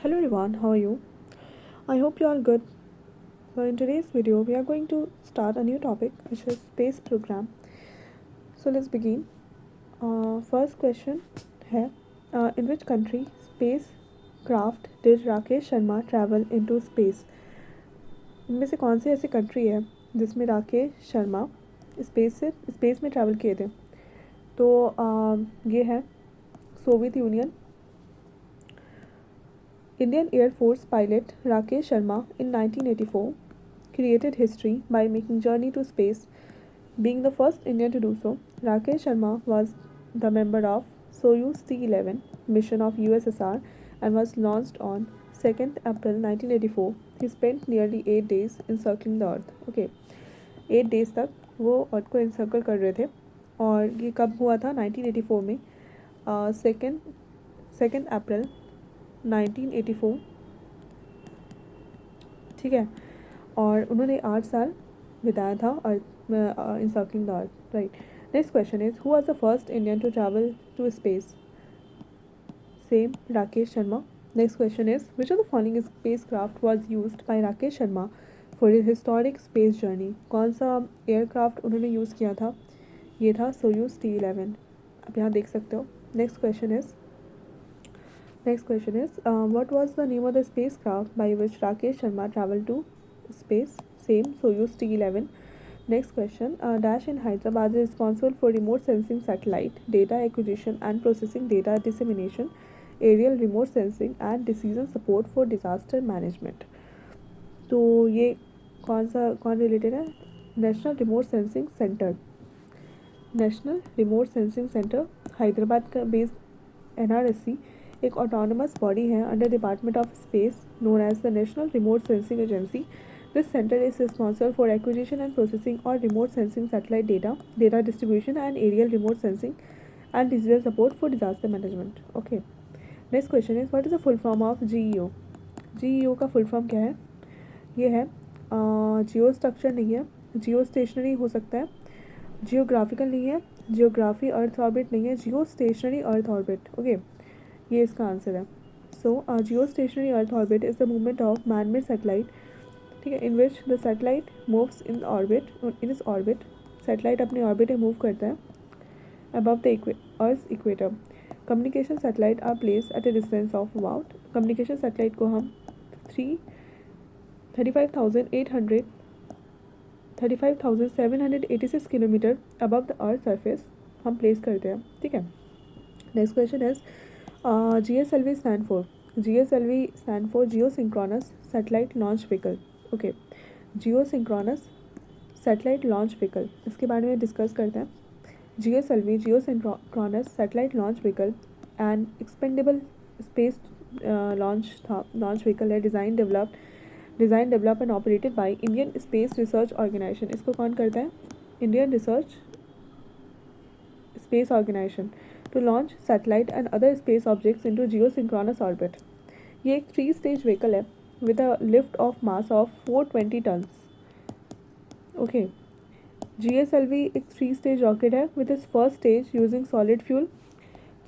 Hello everyone, how are you? I hope you are good. So in today's video, we are going to start a new topic, which is space program. So let's begin. First question है, in which country spacecraft did Rakesh Sharma travel into space? इनमें से कौन सी ऐसी country है जिसमें Rakesh Sharma space में travel किए थे? तो ये है Soviet union. Indian Air Force pilot Rakesh Sharma in 1984 created history by making journey to space. Being the first Indian to do so, Rakesh Sharma was the member of Soyuz T-11 mission of USSR and was launched on 2nd April 1984. He spent nearly 8 days encircling the Earth. Okay, 8 days तक वो अर्थ को encircle कर रहे थे. और ये कब हुआ था? 1984 में, सेकेंड अप्रैल 1984. ठीक है. और उन्होंने 8 साल बिताया था अर्थ encircling the earth. Right. Next question is, who was the first Indian to travel to space? Same, Rakesh Sharma. Next question is, which of the following spacecraft was used by Rakesh Sharma for his historic space journey? कौन सा aircraft उन्होंने use किया था? ये था Soyuz T-11. आप यहाँ देख सकते हो. Next question is, what was the name of the spacecraft by which Rakesh Sharma traveled to space? Same, Soyuz T-11. Next question, Dash in Hyderabad is responsible for remote sensing satellite, data acquisition and processing, data dissemination, aerial remote sensing and decision support for disaster management. तो ये कौन related है? National remote sensing centre. National remote sensing centre Hyderabad का based NRSC एक autonomous body है under department of space known as the national remote sensing agency. This center is responsible for acquisition and processing or remote sensing satellite data, data distribution and aerial remote sensing and decision support for disaster management. Okay. Next question is, what is the full form of GEO? GEO का full form क्या है? ये है जियो structure नहीं है, जियो stationery हो सकता है, जियोग्राफिकल नहीं है, जियोग्राफी अर्थ ऑर्बिट नहीं है, geostationary earth orbit. Okay, ये इसका आंसर है. So geostationary earth orbit is the movement of man made satellite. ठीक है, in which the satellite moves in orbit. In इस ऑर्बिट सैटेलाइट अपने ऑर्बिट में मूव करता है above the earth equator. Communication satellite are place at a distance of about. Communication satellite को हम 35,786 kilometre above the earth surface हम place करते हैं. ठीक है. Next question is, GSLV stand for. GSLV stand for geosynchronous satellite launch vehicle. Okay, geosynchronous satellite launch vehicle, इसके बारे में डिस्कस करते हैं. GSLV geosynchronous satellite launch vehicle and expendable space launch vehicle है. Design develop and operated by Indian space research organisation. इसको कौन करता है? Indian research space organisation to launch satellite and other space objects into geosynchronous orbit. ये एक 3-stage vehicle है with a lift of mass of 420 tons. Okay, GSLV एक 3-stage rocket है with its first stage using solid fuel.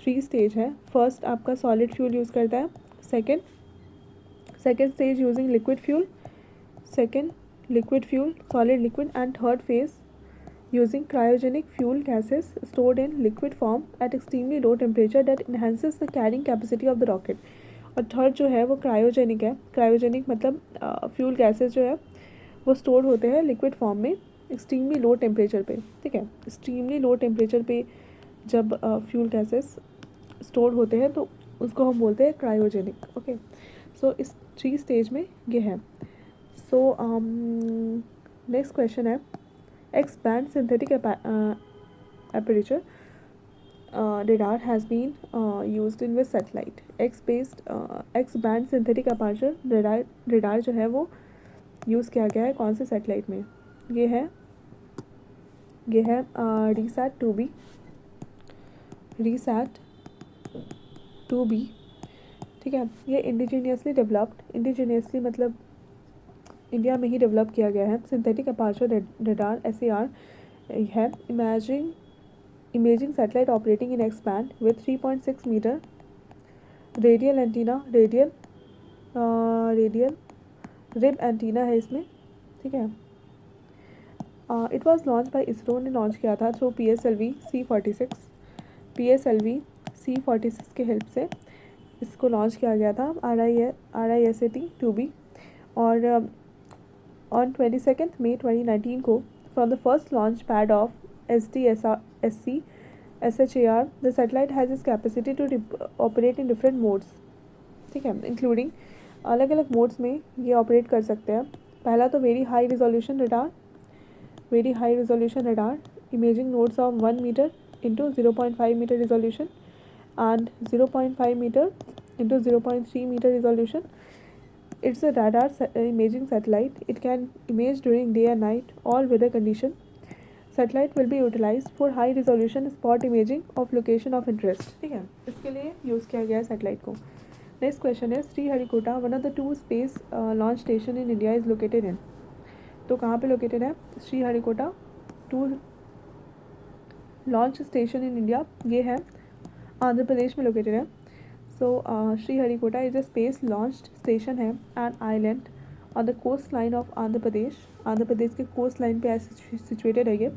3 stage है. First आपका solid fuel use करता है, second stage using liquid fuel, solid liquid and third phase using cryogenic fuel gases stored in liquid form at extremely low temperature that enhances the carrying capacity of the rocket. और third जो है वो cryogenic है. Cryogenic मतलब fuel gases जो है वो store होते हैं लिक्विड फॉर्म में एक्सट्रीमली लो टेम्परेचर पे. ठीक है, एक्सट्रीमली लो टेम्परेचर पे जब फ्यूल गैसेस स्टोर होते हैं तो उसको हम बोलते हैं क्रायोजेनिक. ओके, सो इस 3 स्टेज में ये है. सो नेक्स्ट क्वेश्चन है, x band synthetic aperture radar has been used in which satellite? X band synthetic aperture radar जो है वो यूज़ किया गया है कौन से सैटेलाइट में? ये है RISAT-2B. ठीक है, ये इंडिजीनियसली मतलब इंडिया में ही डेवलप किया गया है. सिंथेटिक अपार्चर रडार SAR है. Imaging satellite operating in X band with 3.6 metre radial antenna, radial radial rib antenna है इसमें, ठीक है। It was launch by ISRO ने लॉन्च किया था थ्रू PSLV-C46 के हेल्प से इसको लॉन्च किया गया था RISAT-2B। और ऑन 22 मई 2019 को from the first launch pad of SDSC SHAR the satellite has इस capacity to operate in different modes, ठीक है, इंक्लूडिंग अलग अलग मोड्स में ये ऑपरेट कर सकते हैं। पहला तो very high resolution radar imaging nodes of 1 metre into 0.5 metre resolution and 0.5 meter into 0.3 meter resolution. It's a radar imaging satellite. It can image during day and night all weather condition. Satellite will be utilized for high resolution spot imaging of location of interest, ठीक है, इसके लिए use किया गया है satellite को। Next question है Sriharikota one of the 2 space launch station in India is located in. तो कहाँ पे लोकेटेड है Sriharikota 2 launch station in India, ये है आंध्र प्रदेश में लोकेटेड है। So Sriharikota is a space launched station है and island on the coast line of Andhra Pradesh के कोस्ट लाइन पे सिचुएटेड है ये।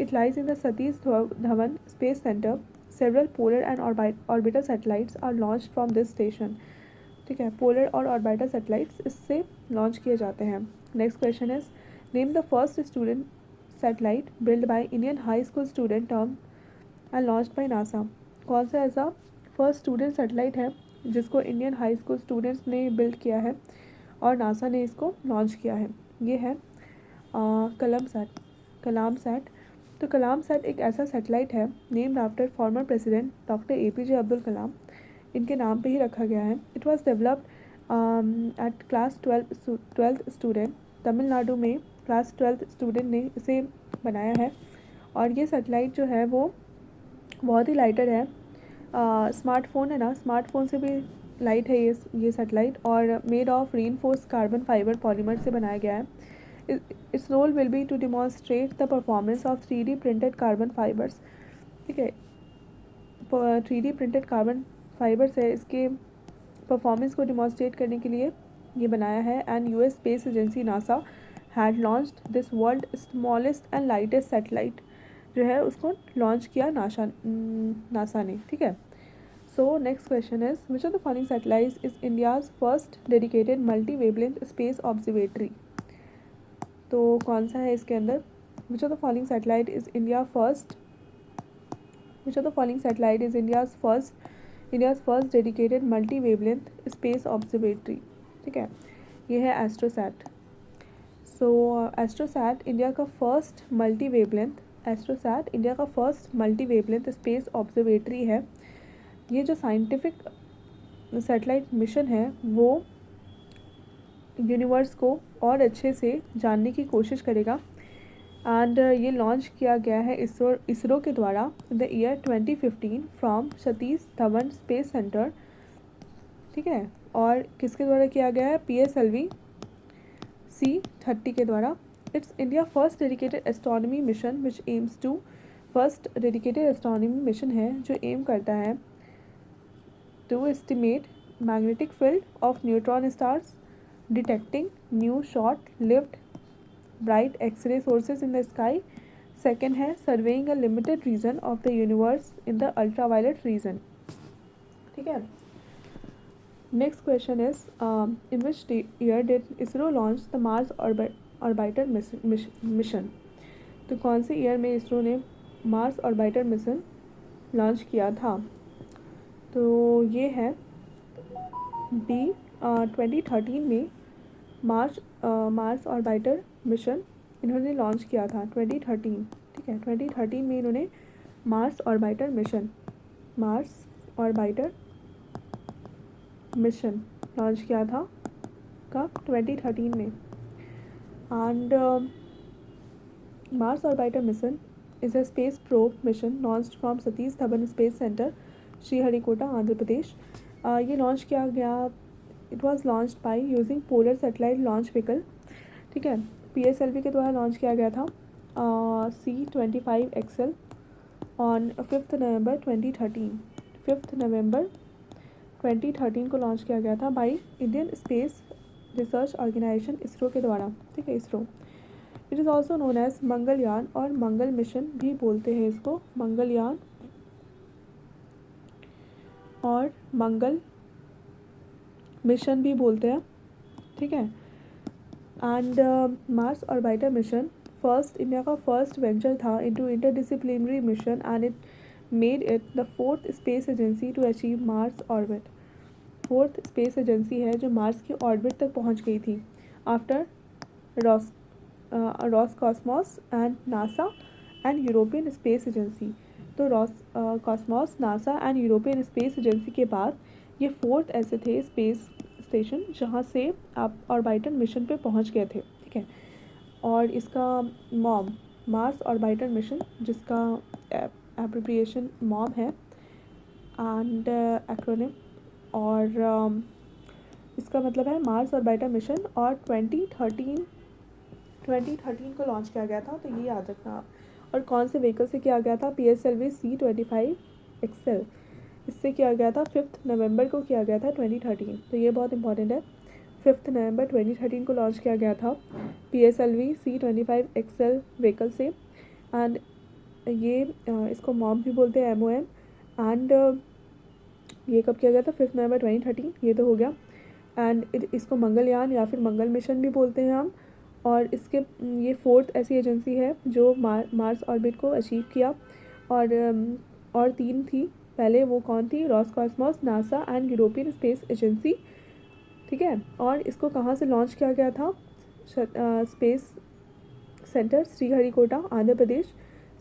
It lies in the Satish Dhawan space centre. Several polar and orbiter satellites are launch from this station, ठीक है, polar और orbiter satellites इससे launch किए जाते हैं। Next question is name the first student satellite build by Indian high school student term and launched by NASA. कौन सा ऐसा फर्स्ट स्टूडेंट सैटेलाइट है जिसको इंडियन हाई स्कूल स्टूडेंट्स ने बिल्ड किया है और नासा ने इसको लॉन्च किया है? ये है कलाम सैट। तो कलाम सैट एक ऐसा सैटेलाइट है named after former president doctor APJ Abdul Kalam, इनके नाम पे ही रखा गया है। It was developed at class 12th student, Tamil Nadu में क्लास 12th स्टूडेंट ने इसे बनाया है। और ये सैटेलाइट जो है वो बहुत ही लाइटर है। स्मार्टफोन है ना, स्मार्टफोन से भी लाइट है ये सैटेलाइट और made of reinforced carbon fibre polymer से बनाया गया है। Its role will be to demonstrate the performance of 3D printed carbon fibres, ठीक है। 3D प्रिंटेड कार्बन फाइबर्स है, इसके परफॉर्मेंस को डिमॉन्स्ट्रेट करने के लिए ये बनाया है। And US space agency NASA had launched this world smallest and lightest satellite, जो है उसको लॉन्च किया नासा ने, ठीक है। सो next question is which of the following satellite is India's first dedicated multi wavelength space observatory. तो कौन सा है इसके अंदर? विच of the following satellite is India's first dedicated multi wavelength space observatory, ठीक है, ये है एस्ट्रोसैट। सो एस्ट्रोसैट इंडिया का first multi wavelength space observatory है। ये जो साइंटिफिक सैटेलाइट मिशन है वो यूनिवर्स को और अच्छे से जानने की कोशिश करेगा। एंड ये लॉन्च किया गया है इसरो के द्वारा the year 2015 from Satish Dhawan space centre, ठीक है। और किसके द्वारा किया गया है? PSLV C30 के द्वारा। It's India first dedicated astronomy mission which aims to, first dedicated astronomy mission है जो एम करता है to estimate magnetic field of neutron stars, detecting new short lived bright x ray sources in the sky. Second है surveying a limited region of the universe in the ultraviolet region, ठीक है। Next question is in which year did ISRO launch the Mars orbiter mission. तो कौन से year में इसरो ने Mars orbiter mission launch किया था? तो ये है 2013 में मार्स ऑर्बिटर मिशन इन्होंने लॉन्च किया था 2013, ठीक है। 2013 में इन्होंने मार्स ऑर्बिटर मिशन लॉन्च किया था, कब? 2013 में। And Mars orbiter mission is a space probe mission launched from Satish Dhawan space centre, Sriharikota, Andhra Pradesh. ये लॉन्च किया गया, it was launched by using polar satellite launch vehicle, ठीक है। PSLV के द्वारा लॉन्च किया गया था C25XL ऑन 5 नवंबर 2013। 2013 को लॉन्च किया गया था by Indian space research organisation ISRO के द्वारा, ठीक है, ISRO. It is also known as Mangalyaan और मंगल मिशन भी बोलते हैं इसको, मंगलयान और मंगल मिशन भी बोलते हैं, ठीक है। And Mars orbiter mission first, India का फर्स्ट वेंचर था into interdisciplinary mission and it made it the fourth space agency to achieve Mars orbit. Fourth space agency है जो मार्स की ऑर्बिट तक पहुंच गई थी after Roscosmos and NASA and European space agency. तो Cosmos, NASA and European space agency के बाद ये फोर्थ ऐसे थे स्पेस स्टेशन जहाँ से आप ऑर्बिटर मिशन पे पहुँच गए थे, ठीक है। और इसका मॉम मार्स ऑर्बिटर मिशन, जिसका एब्रिविएशन मॉम है एंड एक्रोनिम, और इसका मतलब है मार्स ऑर्बिटर मिशन, और 2013 को लॉन्च किया गया था, तो ये याद रखना आप। और कौन से व्हीकल से किया गया था? PSLV C-25 XL, इससे किया गया था 5 नवंबर को किया गया था 2013, तो ये बहुत इंपॉर्टेंट है। 5 नवंबर 2013 को लॉन्च किया गया था PSLV C-25 XL व्हीकल से। एंड ये इसको मॉम भी बोलते हैं, MOM। एंड ये कब किया गया था? 5 नवंबर 2013, ये तो हो गया। एंड इसको मंगलयान या फिर मंगल मिशन भी बोलते हैं हम। और इसके ये फोर्थ ऐसी एजेंसी है जो मार्स ऑर्बिट को अचीव किया। और 3 थी पहले, वो कौन थी? Roscosmos, NASA and European space agency, ठीक है। और इसको कहाँ से लॉन्च किया गया था? स्पेस सेंटर श्रीहरिकोटा, आंध्र प्रदेश,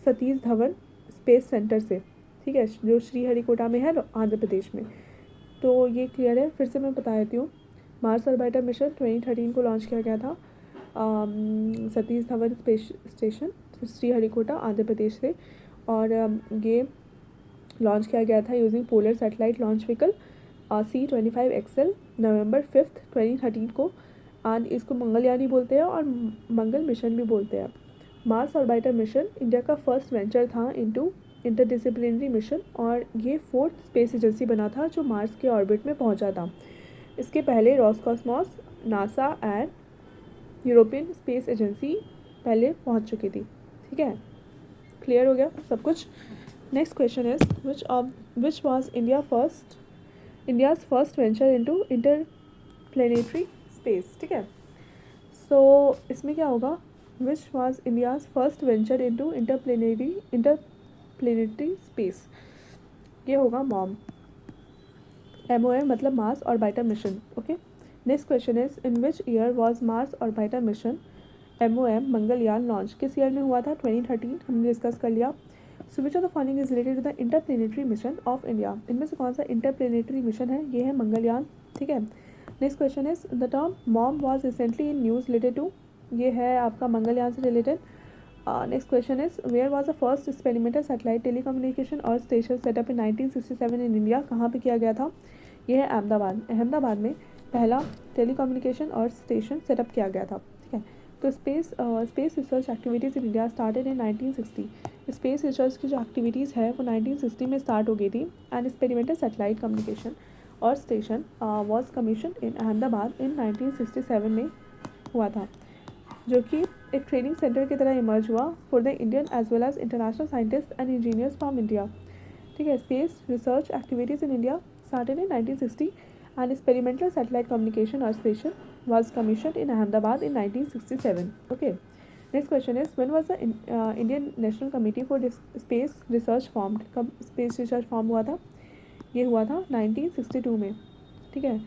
सतीश धवन स्पेस सेंटर से, ठीक है, जो श्रीहरिकोटा में है आंध्र प्रदेश में। तो ये क्लियर है, फिर से मैं बता देती हूँ। मार्स ऑर्बिटर मिशन 2013 को लॉन्च किया गया था सतीश धवन स्पेस स्टेशन श्रीहरिकोटा, आंध्र प्रदेश से। और ये लॉन्च किया गया था using polar satellite launch vehicle C-25 XL नवंबर 5, 2013 को। एंड इसको मंगलयान ही बोलते हैं और मंगल मिशन भी बोलते हैं। मार्स ऑर्बिटर मिशन इंडिया का फर्स्ट वेंचर था इनटू इंटरडिसिप्लिनरी मिशन, और ये फोर्थ स्पेस एजेंसी बना था जो मार्स के ऑर्बिट में पहुंचा था। इसके पहले Roscosmos, NASA and European space agency पहले पहुंच चुकी थी, ठीक है। क्लियर हो गया सब कुछ। Next question is which was India's first venture into interplanetary space, ठीक है। सो इसमें क्या होगा? Which was India's first venture into interplanetary space, ये होगा मॉम, MOM मतलब Mars orbiter mission, okay. Next question is in which year was Mars orbiter mission MOM Mangalyaan launch, किस year में हुआ था? 2013, हमने डिस्कस कर लिया। So which of the following is related to the interplanetary mission of India, इनमें से कौन सा इंटरप्लेनेटरी मिशन है? ये है मंगलयान, ठीक है। Next question is the term MOM was recently in news related to, ये है आपका मंगलयान से related. Next question is where was the first experimental satellite telecommunication और station set up in 1967 in India, कहाँ पे किया गया था? ये है अहमदाबाद में पहला टेलीकम्युनिकेशन और स्टेशन सेटअप किया गया था, ठीक है। तो space research activities in India started in 1960। Space research की जो एक्टिविटीज़ है वो 1960 में स्टार्ट हो गई थी। एंड एक्सपेरिमेंटल सैटेलाइट कम्युनिकेशन और station was commission in Ahmedabad in 1967 में हुआ था, जो कि एक ट्रेनिंग सेंटर की तरह इमर्ज हुआ for the Indian as well as international scientist and engineers from India, ठीक है। Space research activities in India started in 1960 and experimental satellite communication earth station was commissioned in Ahmedabad in 1967. Okay. Next question is when was the Indian National Committee for Space Research formed? कब space research form हुआ था? ये हुआ था 1962 में, ठीक है।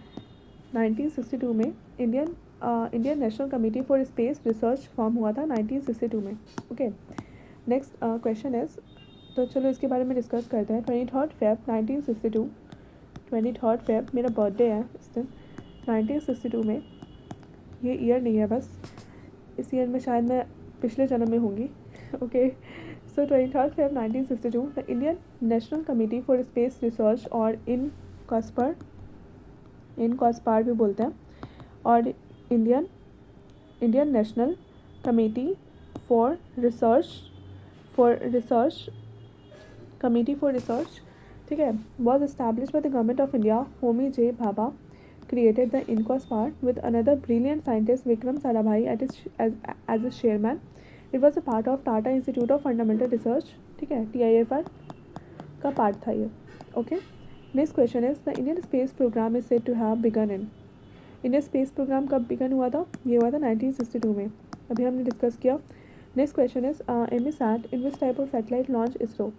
1962 में Indian national committee for space research form हुआ था 1962 में, ओके। नेक्स्ट क्वेश्चन इज, तो चलो इसके बारे में डिस्कस करते हैं। 23 Feb 1962, 23 Feb मेरा बर्थडे है इस दिन। 1962 में, ये ईयर नहीं है बस, इस ईयर में शायद मैं पिछले जन्म में होंगी, okay. So 23 Feb 1962 the Indian national committee for space research, और इन कॉस्पार भी बोलते हैं, और Indian national committee for research, ठीक ठीक है. Was established by the government of India. Homi J. Bhabha created the INCOSPAR with another brilliant scientist Vikram Sarabhai as its chairman. It was a part of Tata Institute of Fundamental Research. ठीक है, TIFR का part था ये. Okay. Next question is the Indian space programme is said to have begun in. Indian space programme कब begun हुआ था? ये हुआ था 1962 में. अभी हमने डिस्कस किया. Next question is EMISAT in which type of satellite launch ISRO.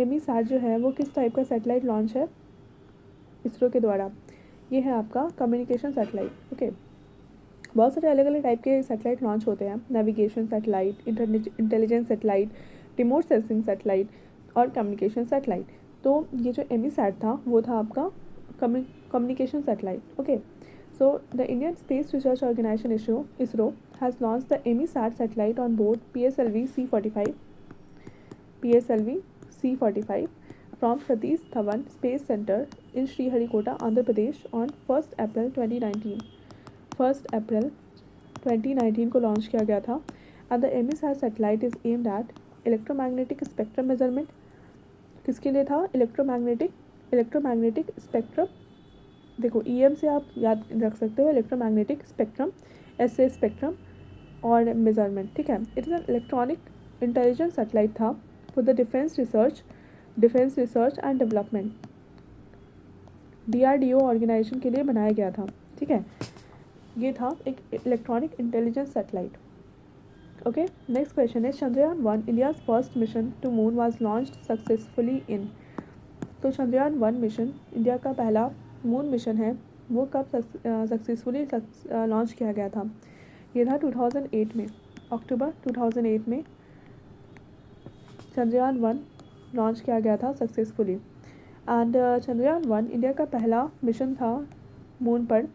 EMISAT जो है वो किस टाइप का सैटेलाइट लॉन्च है इसरो के द्वारा? ये है आपका कम्युनिकेशन सैटेलाइट. ओके. बहुत सारे अलग अलग टाइप के सैटेलाइट लॉन्च होते हैं. Navigation satellite, intelligence satellite, remote sensing satellite और कम्युनिकेशन सैटेलाइट. तो ये जो एमीसैट था वो था आपका communication satellite. Okay. So the Indian space research organisation ISRO has launch the EMISAT satellite on board PSLV C-45 from Satish Dhawan Space Center in Sriharikota, Andhra Pradesh on 1st April 2019. 1st April 2019 को launch किया गया था. And the EMISAT satellite is aimed at electromagnetic spectrum measurement. किसके लिए था? Electromagnetic spectrum. देखो EM से आप याद रख सकते हो, इलेक्ट्रोमैग्नेटिक स्पेक्ट्रम, S से स्पेक्ट्रम और मेजरमेंट. ठीक है. It is an electronic intelligence satellite था for the defence research and development. DRDO organisation के लिए बनाया गया था. ठीक है. ये था एक electronic intelligence satellite. Okay. Next question है Chandrayaan-1 India's first mission to moon was launched successfully in. तो Chandrayaan-1 मिशन इंडिया का पहला मून मिशन है, वो कब सक्सेसफुली लॉन्च किया गया था? ये था 2008 में. अक्टूबर 2008 में Chandrayaan-1 लॉन्च किया गया था सक्सेसफुली. एंड Chandrayaan-1 इंडिया का पहला मिशन था मून पर.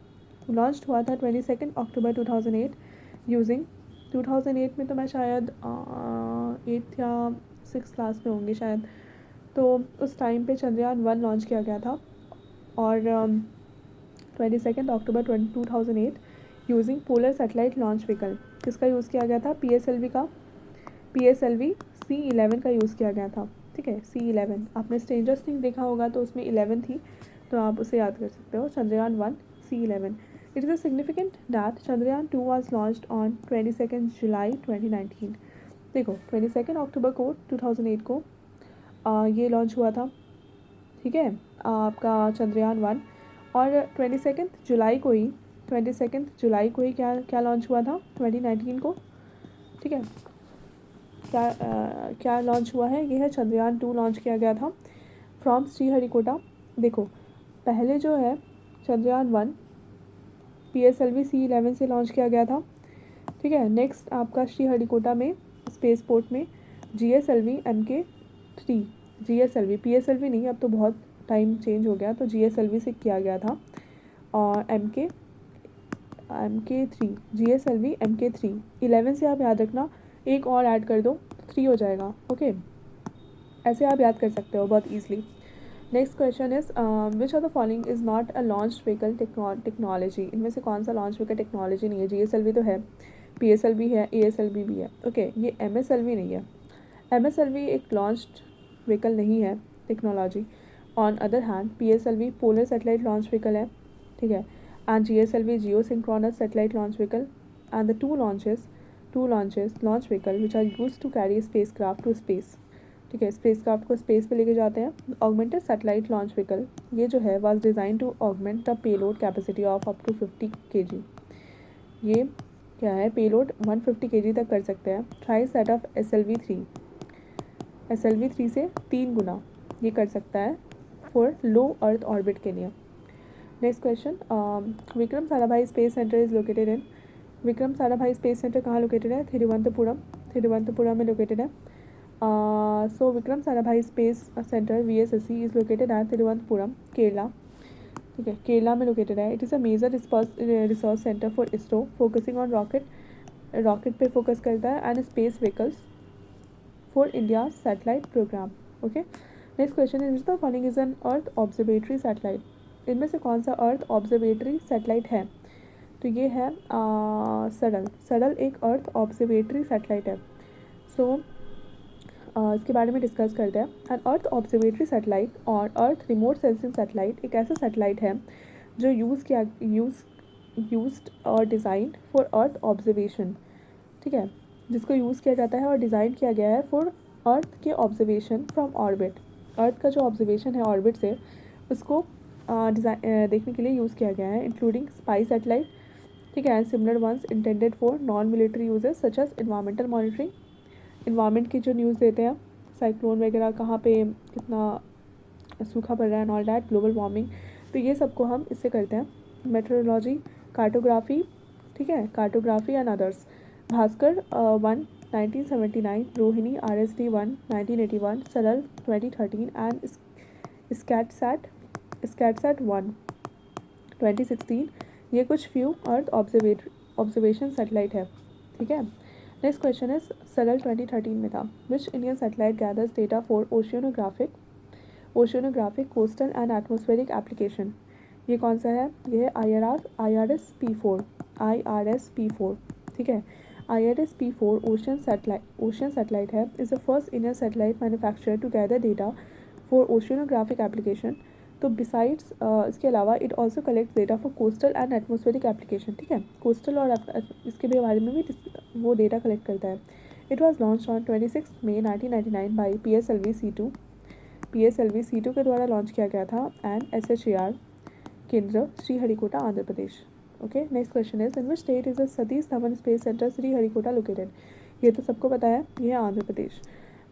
लॉन्च हुआ था 22 अक्टूबर 2008 यूजिंग 2008 में तो मैं शायद 8th या 6th क्लास में होंगी शायद. तो उस टाइम पे Chandrayaan-1 लॉन्च किया गया था और 22 October 2008 using polar satellite launch vehicle. किसका यूज़ किया गया था? PSLV C-11 का यूज़ किया गया था. ठीक है. C-11 आपने स्ट्रेंजर थिंग्स देखा होगा तो उसमें 11 थी, तो आप उसे याद कर सकते हो. Chandrayaan-1 C-11. It is significant that Chandrayaan-2 was launched on 22 July 2019. देखो 22 अक्टूबर को 2008 को ये लॉन्च हुआ था. ठीक है. आपका Chandrayaan-1 और 22 जुलाई को ही क्या लॉन्च हुआ था 2019 को. ठीक है. क्या लॉन्च हुआ है? ये है Chandrayaan-2 लॉन्च किया गया था फ्रॉम श्रीहरिकोटा. देखो पहले जो है Chandrayaan-1 PSLV C-11 से लॉन्च किया गया था. ठीक है. नेक्स्ट आपका श्रीहरिकोटा में स्पेस पोर्ट में GSLV MK3 PSLV नहीं, अब तो बहुत टाइम चेंज हो गया, तो GSLV से किया गया था. और MK3 GSLV MK3 11 से आप याद रखना, एक और ऐड कर दो 3 हो जाएगा. ओके. ऐसे आप याद कर सकते हो बहुत easily. Next question is which of the following is not a launch vehicle technology. इनमें से कौन सा लॉन्च व्हीकल टेक्नोलॉजी नहीं है? GSLV तो है, PSLV है, ASLV भी है. ओके. ये MSLV नहीं है. MSLV एक लॉन्च व्हीकल नहीं है technology. On other hand PSLV polar satellite launch vehicle है. ठीक है. And GSLV geosynchronous satellite launch vehicle. And the two launches launch vehicle which are use to carry spacecraft to space. ठीक है. Space craft को space पे लेके जाते हैं. ऑगमेंटेड सैटेलाइट लॉन्च व्हीकल ये जो है was design to augment the payload capacity of up to 50 kg. ये क्या है? पेलोड 150 kg तक कर सकते हैं. ट्राई सेट ऑफ SLV3 से 3 गुना ये कर सकता है फॉर लो अर्थ ऑर्बिट के लिए. Next question Vikram Sarabhai space centre is located in. Vikram Sarabhai space centre कहाँ लोकेटेड है? थिरुवनंतपुरम में लोकेटेड है. So Vikram Sarabhai space centre VSSC is located at Thiruvananthapuram, Kerala. ठीक है. केरला में लोकेटेड है. It is a major research centre for ISRO focusing on rocket पे फोकस करता है and space vehicles for India satellite programme. Okay. Next question is the following is an earth observatory satellite. इनमें से कौन सा अर्थ ऑब्जर्वेटरी सैटेलाइट है? तो ये है सडल एक अर्थ ऑब्जर्वेटरी सैटेलाइट है. सो इसके बारे में डिस्कस करते हैं। एन अर्थ ऑब्जर्वेटरी सैटेलाइट और अर्थ रिमोट सेंसिंग सैटेलाइट एक ऐसा सैटेलाइट है जो यूज्ड और डिज़ाइन फॉर अर्थ ऑब्जर्वेशन, ठीक है, जिसको यूज़ किया जाता है और डिज़ाइन किया गया है फॉर अर्थ के ऑब्जर्वेशन फ्रॉम ऑर्बिट। अर्थ का जो ऑब्जर्वेशन है ऑर्बिट से, उसको देखने के लिए यूज़ किया गया है, इंक्लूडिंग स्पाई सैटेलाइट, ठीक है, and similar ones intended for non military uses such as environmental monitoring, environment की जो न्यूज़ देते हैं, साइक्लोन वगैरह कहाँ पे कितना सूखा पड़ रहा है and all that, global warming, तो ये सबको हम इससे करते हैं। मेट्रोलॉजी, कार्टोग्राफी, ठीक है, cartography and others. Bhaskar 1 1979, Rohini RSD-1 1981, सरल 2013 एंड स्कैटसैट 1 2016। ये कुछ फ्यू अर्थ ऑब्जर्वेशन सैटेलाइट है, ठीक है। नेक्स्ट क्वेश्चन इज सरल 2013 में था। Which Indian satellite gathers data for oceanographic coastal and atmospheric application. ये कौन सा है? ये है IRS-P4, ठीक है। IRS-P4 ओशन सैटेलाइट है, is the first Indian satellite manufacture to gather data for oceanographic application. तो बिसाइड्स इसके अलावा it also collect data for coastal and atmospheric application, ठीक है, कोस्टल और इसके भी बारे में भी वो डेटा कलेक्ट करता है। It was launch on 26 May 1999 by PSLV C2 के द्वारा लॉन्च किया गया था, एंड SHAR केंद्र Sriharikota, Andhra Pradesh. Okay, next question is in which state is the Satish Dhawan space centre Sriharikota located. ये तो सबको पता है, ये है Andhra Pradesh.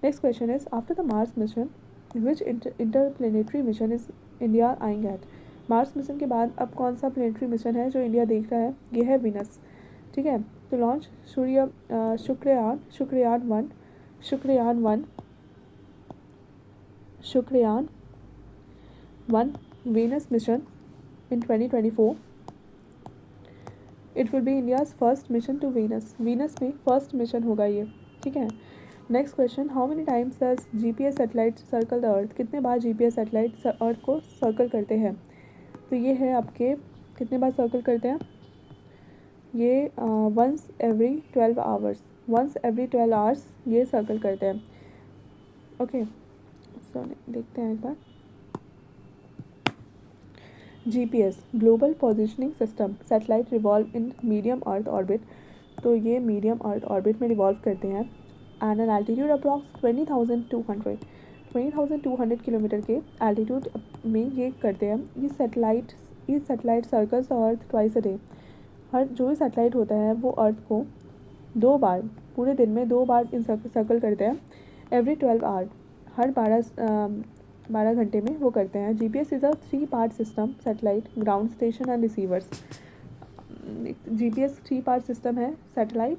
Next question is after the Mars mission which interplanetary mission is India eyeing at. Mars mission के बाद अब कौन सा प्लेनेटरी मिशन है जो इंडिया देख रहा है? ये है विनस, ठीक है। तो launch Shukrayaan 1 Venus mission in 2024. It will be India's first mission to Venus. Venus में फर्स्ट मिशन होगा ये, ठीक है। Next question, how many times does GPS satellite circle the earth. कितने बार GPS सैटेलाइट अर्थ को सर्कल करते हैं? तो ये है आपके कितने बार सर्कल करते हैं? ये वंस एवरी 12 आवर्स ये सर्कल करते हैं। ओके, देखते हैं एक बार। GPS global positioning system satellite revolve in medium earth orbit. तो ये मीडियम अर्थ ऑर्बिट में रिवॉल्व करते हैं, and an altitude approx 20,200 kilometre के एल्टीट्यूड में ये करते हैं। ये satellite circles earth twice a day. हर जो भी सैटेलाइट होता है वो अर्थ को 2 बार, पूरे दिन में 2 बार इन सर्कल करते हैं, एवरी 12 आवर, हर 12 घंटे में वो करते हैं। GPS is a 3 part system satellite, ground station and receivers. GPS 3 part system है, सैटेलाइट,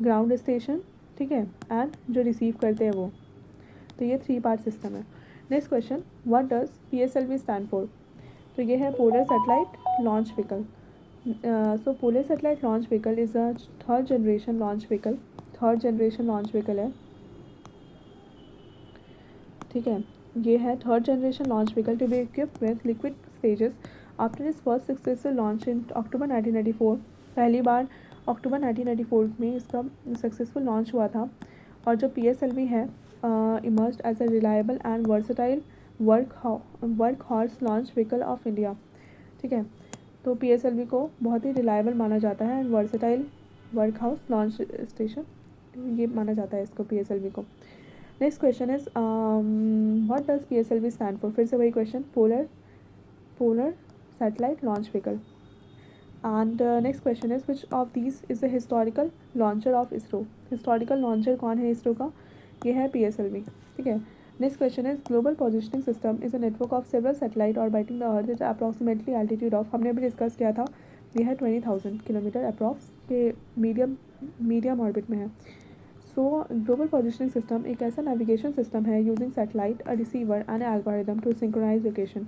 ग्राउंड स्टेशन, ठीक है, एंड जो रिसीव करते हैं वो। तो ये 3 पार्ट सिस्टम है। Next question, what does PSLV stand for. तो ये है polar satellite launch vehicle. So polar satellite launch vehicle is a third generation launch vehicle है, ठीक है। ये है third generation launch vehicle to be equipped with liquid stages after is first successful launch in October 1994। पहली बार अक्टूबर 1994 में इसका successful launch हुआ था। और जो PSLV है emerged as a reliable and versatile workhorse launch vehicle of India, ठीक है। तो PSLV को बहुत ही रिलायबल माना जाता है and versatile work house launch station ये माना जाता है इसको, PSLV को। Next question is what does PSLV stand for. फिर से वही question, polar satellite launch vehicle. And next question is which of these is the historical launcher of ISRO. Historical launcher कौन है इसरो का? ये है PSLV, ठीक है। Next question is global positioning system is a network of several satellite orbiting the earth is approximately altitude of. हमने भी discuss किया था, ये है 20,000 किलोमीटर अप्रॉक्स के मीडियम ऑर्बिट में है। सो ग्लोबल पोजिशनिंग सिस्टम एक ऐसा नेविगेशन सिस्टम है using satellite, a receiver and algorithm to synchronise location,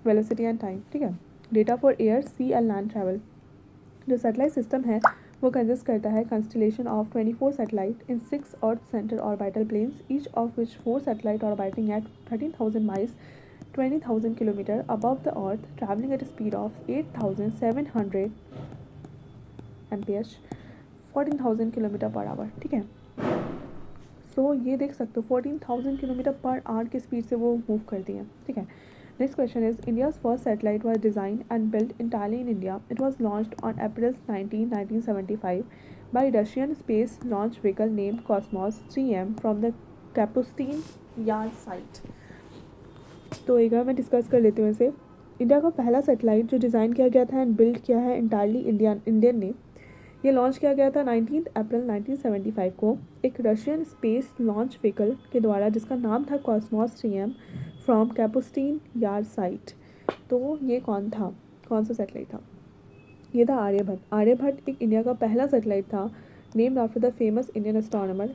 velocity and time, ठीक है, data for air, sea and land travel. जो सैटेलाइट सिस्टम है वो कंसिस्ट करता है constellation of 24 satellite in 6 earth centre orbital planes, each of which 4 satellite orbiting at 13,000 miles 20,000 kilometre above the earth, travelling at speed of 8,700 mph 14,000 kilometre पर hour, ठीक है। सो ये देख सकते हो 14,000 किलोमीटर पर आवर की स्पीड से वो मूव करती हैं, ठीक है। Next question is India's first satellite was design and built entirely in India. It was launched on April 19, 1975 by Russian space launch vehicle named Cosmos 3M from the Kapustin Yar site. तो एक बार मैं discuss कर लेती हूँ इसे। India का पहला satellite जो डिज़ाइन किया गया था एंड बिल्ड किया है इंटायरली इंडियन ने, ये लॉन्च किया गया था 19 अप्रैल 1975 को एक रशियन स्पेस लॉन्च व्हीकल के द्वारा, जिसका नाम था कॉस्मॉस 3M फ्रॉम कैपुस्टीन यार साइट। तो ये कौन था, कौन सा सैटेलाइट था? ये था आर्यभट्ट। आर्यभट्ट एक इंडिया का पहला सैटेलाइट था named after the famous Indian astronomer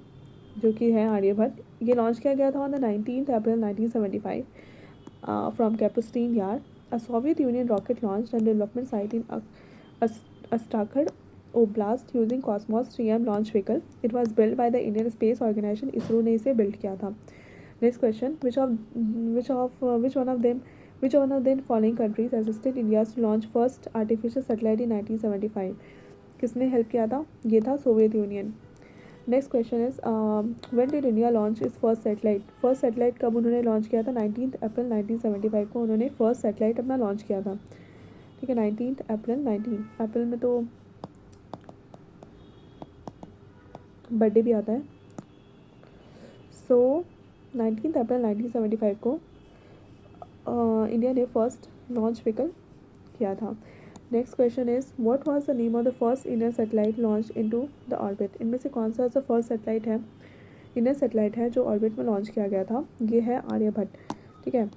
जो कि है आर्यभट्ट। ये लॉन्च किया गया था on the 19 April 1975 from Kapustin Yar, a Soviet Union rocket launch and development site in Astrakhan oblast using Kosmos 3M launch vehicle. It was build by the Indian space organisation, ISRO ने इसे build किया था. Next question, which one of the following countries assisted India to launch first artificial satellite in 1975? किसने help किया था? ये था Soviet union. Next question is when did India launch is first satellite? First satellite कब उन्होंने launch किया था? 19 April 1975 को उन्होंने फर्स्ट सैटेलाइट अपना लॉन्च किया था, ठीक है। 19 अप्रैल में तो बर्थडे भी आता है. सो 19 अप्रैल 1975 को इंडिया ने फर्स्ट लॉन्च व्हीकल किया था. Next question is what was the name of the first Indian satellite launch into the orbit? इनमें से कौन सा फर्स्ट सैटेलाइट है, इंडियन सैटेलाइट है जो ऑर्बिट में लॉन्च किया गया था? ये है आर्यभट्ट, ठीक है.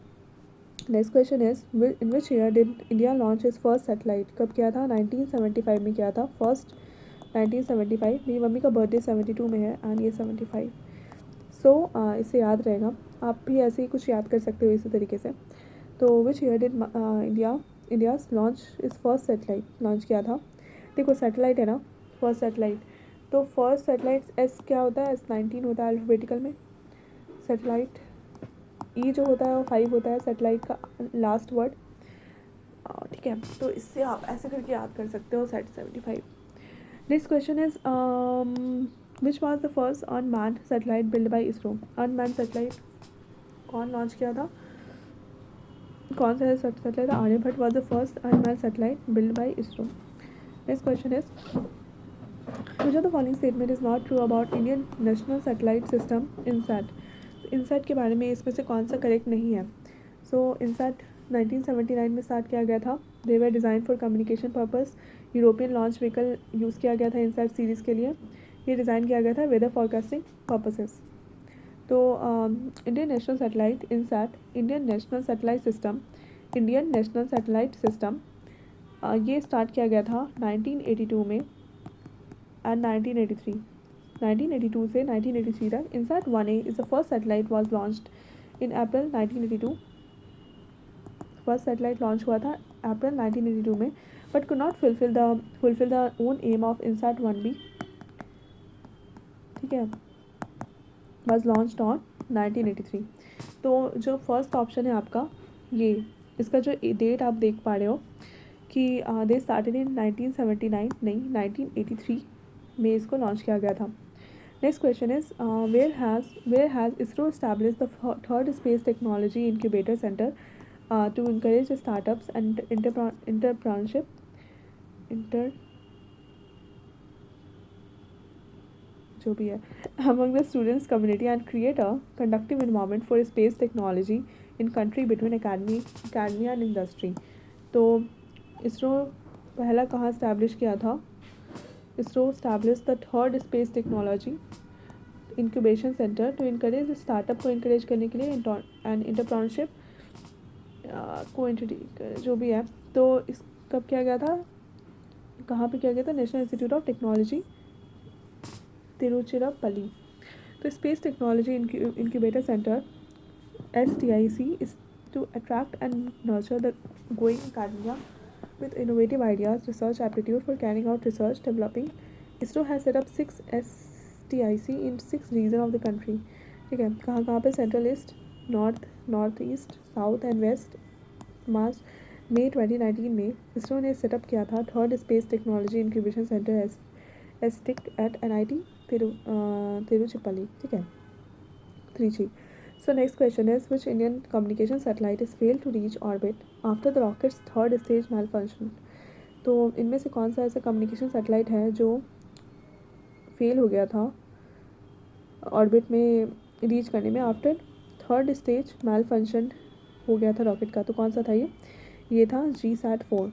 Next question is in which year did India launch is first satellite? कब किया था? 1975 में किया था. फर्स्ट 1975. मेरी मम्मी का बर्थडे 72 में है एंड ये 75. सो इससे याद रहेगा. आप भी ऐसे ही कुछ याद कर सकते हो इसी तरीके से. तो विच ईयर डिड इंडियाज लॉन्च इस फर्स्ट सैटेलाइट लॉन्च किया था? देखो सैटेलाइट है ना, फर्स्ट सैटेलाइट, तो फर्स्ट सैटेलाइट एस क्या होता है? S19 होता है अल्फ़ाबेटिकल में. सैटेलाइट ई जो होता है वो 5 होता है सैटेलाइट का लास्ट वर्ड, ठीक है. तो इससे आप ऐसे करके याद कर सकते हो 75. Next question is which was the first unmanned satellite build by ISRO? Unmanned satellite कौन लॉन्च किया था? कौन सा satellite? Aryabhata was the first unmanned satellite build by ISRO. Next question is which of the following statement is not true about Indian National Satellite System INSAT? INSAT के बारे में इसमें से कौन सा करेक्ट नहीं है? सो INSAT 1979 में स्टार्ट किया गया था. They were design for communication purpose. European launch vehicle use किया गया था INSAT सीरीज़ के लिए. ये डिज़ाइन किया गया था वेदर फॉरकास्टिंग पर्पसेस. तो Indian national satellite INSAT, Indian national satellite system, Indian national satellite system, ये स्टार्ट किया गया था 1982 में and 1983. 1982 से 1983 तक INSAT 1A is the first satellite was launched in April 1982. First satellite launch हुआ था अप्रैल 1982 में, but could not fulfill the own aim of INSAT 1B, ठीक है, was launched on 1983. तो जो फर्स्ट ऑप्शन है आपका, ये इसका जो डेट आप देख पा रहे हो कि दे स्टार्टेड इन 1979, नहीं 1983 में इसको लॉन्च किया गया था. Next question is where has ISRO established the third space technology incubator centre to encourage startups and entrepreneurship जो भी है among the students community and create a conducive environment for space technology in country between academia and industry. तो इसरो पहला कहाँ establish किया था? ISRO establish the third space technology incubation centre to encourage startup को encourage करने के लिए एंड इंटरप्रेन्योरशिप को जो भी है. तो इस कब किया गया था, कहाँ पे किया गया था? National institute of technology Tiruchirappalli. तो space technology incubator centre STIC is to attract and nurture the growing academia with innovative ideas, research aptitude for carrying out research developing. ISRO has set up 6 STIC in 6 regions of the country, ठीक है. कहाँ कहाँ पे? Central east, north east, south and west. मार्च मई 2019 में इसरो ने set up किया था third space technology incubation centre STIC at NIT Tiruchirappalli, ठीक है. 3G. So next question is, which Indian communication satellite is failed to reach orbit after the rocket's third stage malfunction? तो इनमें से कौन सा ऐसा कम्युनिकेशन सैटेलाइट है जो फेल हो गया था ऑर्बिट में रीच करने में आफ्टर थर्ड स्टेज मैल फंक्शन हो गया था रॉकेट का? तो कौन सा था ये था GSAT-4।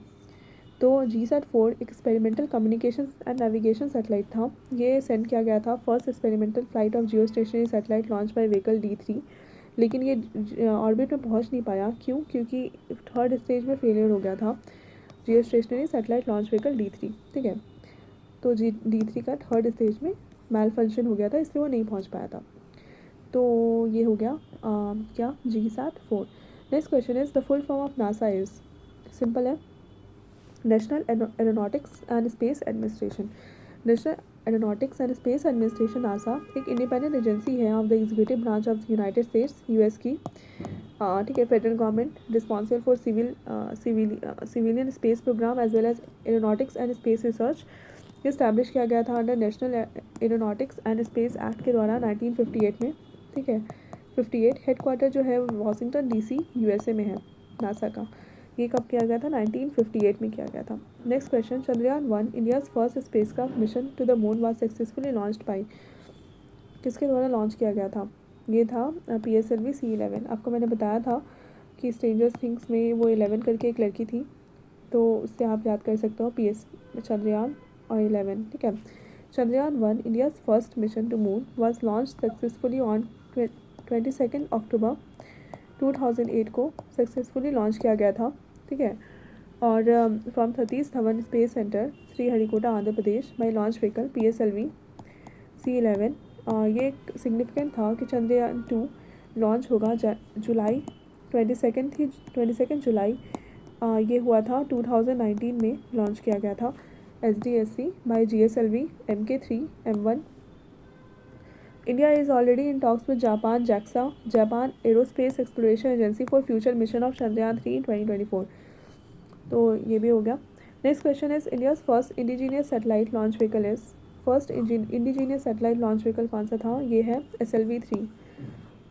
तो GSAT-4 experimental communication and navigation satellite था। ये सेंड किया गया था first experimental flight of Jio stationery satellite launch by vehicle D3, लेकिन ये ऑर्बिट में पहुंच नहीं पाया। क्यों? क्योंकि थर्ड स्टेज में फेलियर हो गया था जियो stationery satellite launch vehicle D3। ठीक है, तो D3 का थर्ड स्टेज में मैल फंक्शन हो गया था, इसलिए वो नहीं पहुंच पाया था। तो ये हो गया क्या GSAT-4। Next question is the full form of NASA is, simple है, national aeronautics and space administration. National aeronautics and space administration NASA एक इंडिपेंडेंट एजेंसी है of the executive branch of United States US की। ठीक है, federal government responsible for civilian space programme as well as aeronautics and space research. Establish किया गया था under national aeronautics and space act के द्वारा 1958 में। ठीक है, 58। हेडक्वार्टर जो है वाशिंगटन DC USA में है नासा का। ये कब किया गया था? 1958 में किया गया था। Next question, Chandrayaan one India's first spacecraft mission to the moon was successfully launched by, किसके द्वारा लॉन्च किया गया था? ये था PSLV C11। आपको मैंने बताया था कि स्ट्रेंजर थिंग्स में वो 11 करके एक लड़की थी, तो उससे आप याद कर सकते हो चंद्रयान और 11। ठीक है, Chandrayaan one India's first mission to moon was launch successfully on 22 October 2008 को सक्सेसफुली लॉन्च किया गया था। ठीक है, और from Satish Dhawan space centre Sriharikota Andhra Pradesh by launch vehicle PSLV C11। ये एक सिग्निफिकेंट था कि चंद्रयान-2 लॉन्च होगा जुलाई 22 जुलाई ये हुआ था 2019 में लॉन्च किया गया था SDSC by GSLV MK3 M1। India is already in talks with Japan JAXA, Japan Aerospace Exploration Agency for future mission of Chandrayaan-3 in 2024। तो ये भी हो गया। Next question is India's first indigenous satellite launch vehicle is, first indigenous satellite launch vehicle कौन सा था? ये है SLV-3,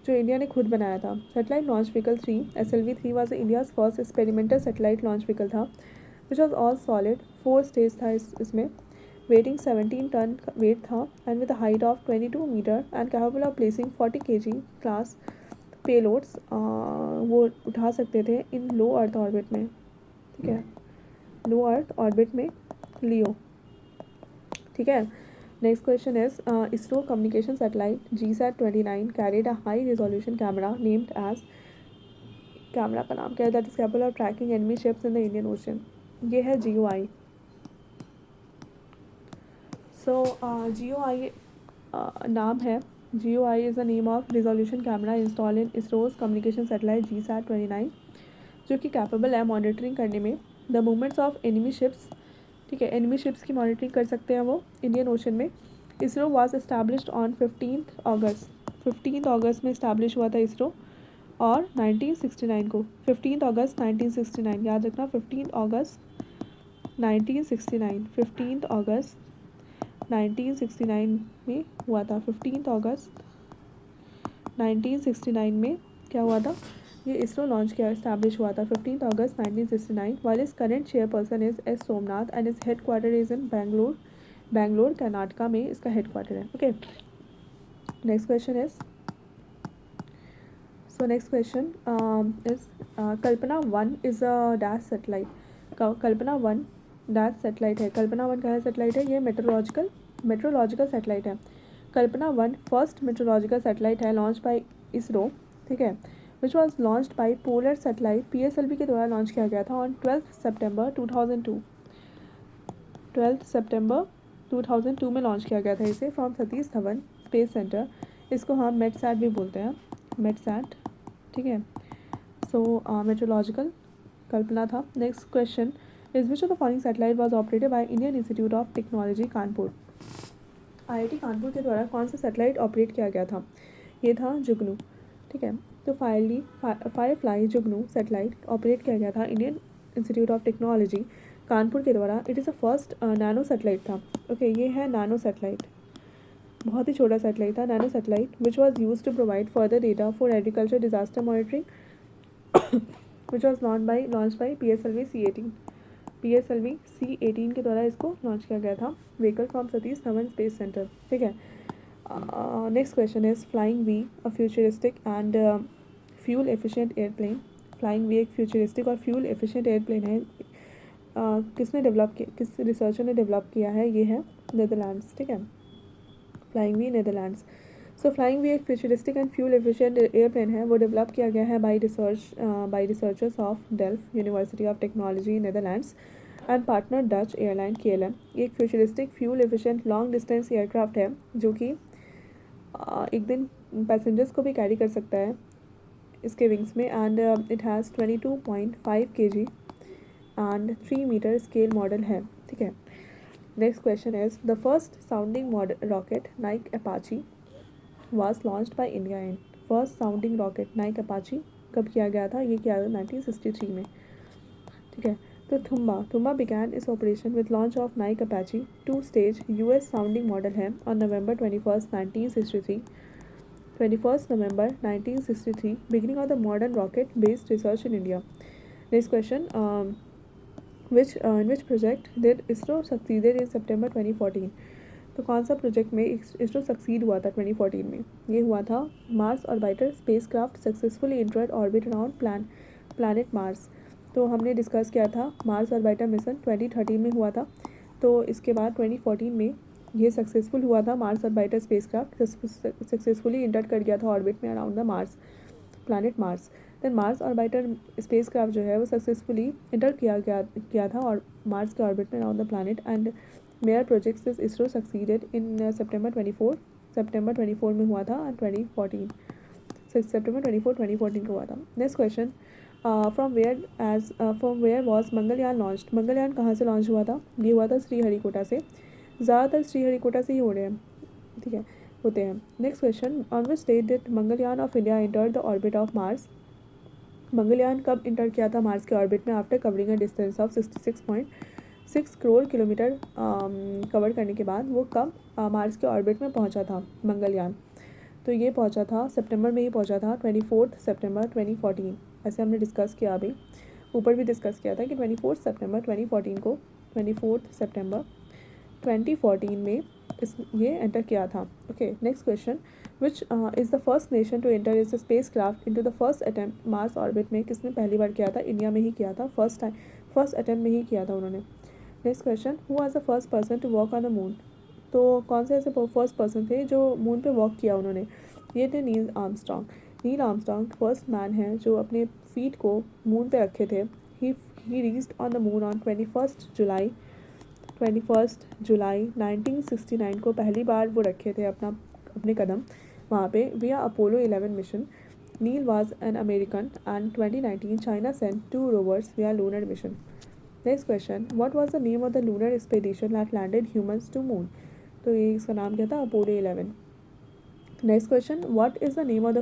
जो इंडिया ने खुद बनाया था। Satellite launch vehicle 3 SLV-3 was India's first experimental satellite launch vehicle था which was all solid. 4 stage था इसमें, वेटिंग 17 टन वेट था and with height of 22 metre and capable of placing 40 kg class payloads वो उठा सकते थे इन low earth orbit में। ठीक है, लो अर्थ ऑर्बिट में लियो। ठीक है, next question is ISRO communication satellite GSAT-29 carried a high resolution camera named as, camera का नाम क्या है? That is capable of tracking enemy ships in the Indian Ocean. ये है GOI। सो GOI नाम है, GOI is the name of resolution camera install in ISRO's communication satellite GSAT-29, जो कि कैपेबल है मॉनिटरिंग करने में the movements of enemy ships. ठीक है, एनिमी शिप्स की मॉनिटरिंग कर सकते हैं वो इंडियन ओशन में। इसरो वाज एस्टैब्लिश्ड ऑन 15 अगस्त में इस्टेब्लिश हुआ था इसरो, और 1969 को 15 अगस्त 1969 याद रखना, 15 अगस्त 1969 में हुआ था। 15 अगस्त 1969 में क्या हुआ था? ये इसरो लॉन्च किया इस्टेब्लिश हुआ था 15 अगस्त 1969। While is current chairperson is S Somanath and is headquarter is in Bangalore Karnataka में इसका हेडक्वार्टर है। Okay, next question is, so next question is Kalpana one is a dash satellite. Kalpana one dash satellite है। कल्पना-1 क्या है सेटेलाइट है? ये मेट्रोलॉजिकल सेटेलाइट है। कल्पना-1 फर्स्ट मेट्रोलॉजिकल सेटेलाइट है लॉन्च बाय इसरो। ठीक है, which was launched by polar satellite PSLV के द्वारा लॉन्च किया गया था ऑन 12 सितंबर 2002। 12 सितंबर 2002 में लॉन्च किया गया था इसे from Satish Dhawan space centre. इसको हम मेटसैट भी बोलते हैं, मेटसैट। ठीक है, सो मेट्रोलॉजिकल कल्पना था। Next question is which of the following satellite was operated by Indian institute of technology Kanpur. IIT Kanpur के द्वारा कौन सा सैटेलाइट ऑपरेट किया गया था? ये था जुगनू। ठीक है, तो फायरफ्लाई जुगनू सैटेलाइट ऑपरेट किया गया था Indian institute of technology Kanpur के द्वारा। It is a first nano satellite था। ओके, ये है नैनो सैटेलाइट। बहुत ही छोटा सैटेलाइट था, nano satellite, which was use to provide further data for agriculture disaster monitoring, which was launch by PSLV C-18। PSLV C-18 के द्वारा इसको लॉन्च किया गया था, vehicle from Satish Dhawan space centre. ठीक है, next question is flying V, a futuristic and fuel efficient airplane. Flying V एक futuristic और फ्यूल एफिशिएंट एयरप्लेन है। किसने डेवलप किया, किस रिसर्चर ने डेवलप किया है? ये है नेदरलैंड्स। ठीक है, flying V Netherlands. So flying V एक futuristic and fuel efficient airplane है। वो डेवलप किया गया है by researchers of Delft university of technology Netherlands and partner Dutch airline KLM। एक futuristic fuel efficient long distance aircraft है जो कि एक दिन पैसेंजर्स को भी कैरी कर सकता है इसके विंग्स में, and it has 22.5 kg and 3 metre scale model है। ठीक है, next question is the first sounding model rocket Nike Apache was launched by India in. First sounding rocket Nike Apache कब किया गया था? ये किया था 1963 में। ठीक है, तो थुम्बा बिगैन इस operation with launch of Naik Apache 2-stage US sounding model है on November 21st, 1963। 21st November 1963, beginning of the modern rocket-based research in India. Next question, in which project did ISRO succeeded in September 2014? तो कौन सा project में ISRO succeed हुआ था 2014 में? ये हुआ था Mars orbiter spacecraft successfully entered orbit around planet Mars. तो हमने डिस्कस किया था मार्स ऑर्बिटर मिशन 2013 में हुआ था, तो इसके बाद 2014 में ये सक्सेसफुल हुआ था। Mars orbiter spacecraft successfully entered कर गया था ऑर्बिट में around the Mars planet Mars. Then Mars orbiter spacecraft जो है वो सक्सेसफुली इंटर किया था और मार्स के ऑर्बिट में around the planet, and mayor projects is ISRO succeeded in September 24 में हुआ था, एंड 2014 September 24, 2014 को हुआ था। Next question, from where was Mangalyaan launched. Mangalyaan कहाँ से लॉन्च हुआ था? ये हुआ था श्रीहरिकोटा से। ज़्यादातर श्रीहरिकोटा से ही हो रहे हैं। ठीक है, होते हैं। Next question, on which date did Mangalyaan of India enter the orbit of Mars. Mangalyaan कब इंटर किया था मार्स के ऑर्बिट में? After covering a distance of 66.6 crore kilometre cover करने के बाद वो कब मार्स के ऑर्बिट में पहुंचा था मंगलयान? तो ये पहुंचा था सितंबर में ही पहुंचा था, 24 सितंबर 2014। ऐसे हमने डिस्कस किया, अभी ऊपर भी डिस्कस किया था कि 24 सितंबर 2014 को 24 सितंबर 2014 में ये एंटर किया था। Okay, next question, which is the first nation to enter its spacecraft into the first attempt Mars orbit में? किसने पहली बार किया था? इंडिया में ही किया था, फर्स्ट अटेम्प्ट में ही किया था उन्होंने। Next question, who was the first person to walk on the moon. तो कौन से ऐसे फर्स्ट पर्सन थे जो मून पे वॉक किया उन्होंने? ये थे Neil Armstrong. Neil Armstrong first man है जो अपने फीट को मून पे रखे थे। ही reached on the moon on 21 जुलाई 1969 को पहली बार वो रखे थे अपने कदम वहाँ पे विया अपोलो 11 मिशन। Neil was an American and 2019 China sent 2 rovers via lunar mission. Next question, what was the name of the lunar expedition that landed humans to moon. तो ये इसका नाम क्या था? Apollo 11। Next question, what is the name of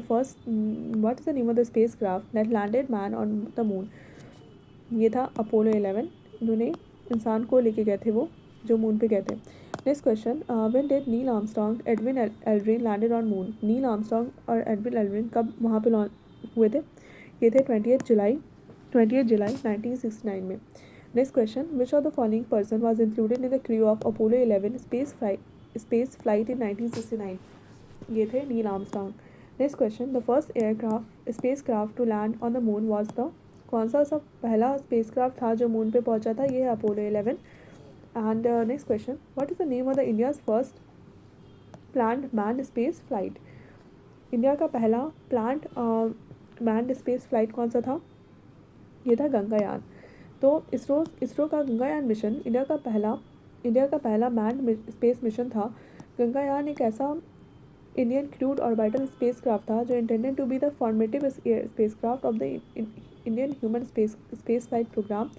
the spacecraft that landed man on the moon. ये था Apollo 11, इन्होंने इंसान को लेके गए थे वो जो मून पे गए थे। Next question, when did Neil Armstrong Edwin Aldrin landed on moon. Neil Armstrong और एडविन एल्ड्रिन कब वहाँ पे लॉन्च हुए थे? ये थे 28 जुलाई 1969 में। Next question, which of the following person was included in the crew of Apollo 11 space flight in 1969। ये थे Neil Armstrong. Next question, the first spacecraft to land on the moon was the. कौन सा पहला space craft था जो moon पे पहुंचा था? ये है Apollo 11। And next question, what is the name of the India's first planned manned space flight. India का पहला प्लान्ड मैन्ड स्पेस फ्लाइट कौन सा था? ये था गंगायान। तो इसरो का गंगायान मिशन इंडिया का पहला मैन्ड स्पेस मिशन था। गंगायान एक ऐसा Indian crewed orbital spacecraft था जो intended to be the formative spacecraft of the Indian human space flight programme.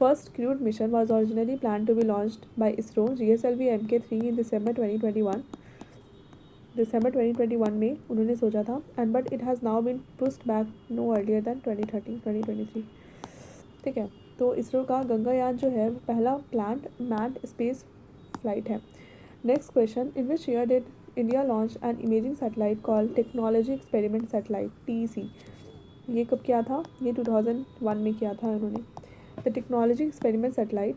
First crewed mission was originally planned to be launched by ISRO GSLV Mk3 in December 2021 में उन्होंने सोचा था, and but it has now been pushed back no earlier than 2023। ठीक है, तो इसरो का गंगायान जो है वो पहला प्लान्ड मैन्ड स्पेस फ्लाइट है। Next question, in which year did India launched an imaging satellite called Technology Experiment Satellite (TEC). ये कब किया था? ये 2001 में किया था इन्होंने। The technology experiment satellite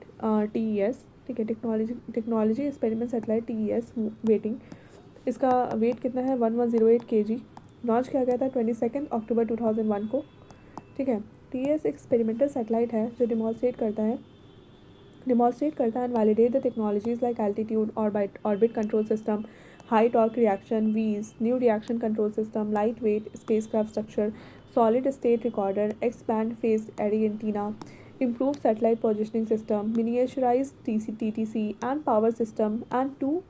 TES, ठीक है, technology experiment satellite TES waiting, इसका वेट कितना है? 1108 kg। लॉन्च किया गया था 22 अक्टूबर 2001 को, ठीक है। TES एक्सपेरिमेंटल सैटेलाइट है जो डिमॉन्स्ट्रेट करता है and validate the technologies like altitude, orbit control system, high torque reaction VEES, new reaction control system, light weight spacecraft structure, solid state recorder, X-band phased array antenna, improved satellite positioning system, miniaturized TTC and power system and 2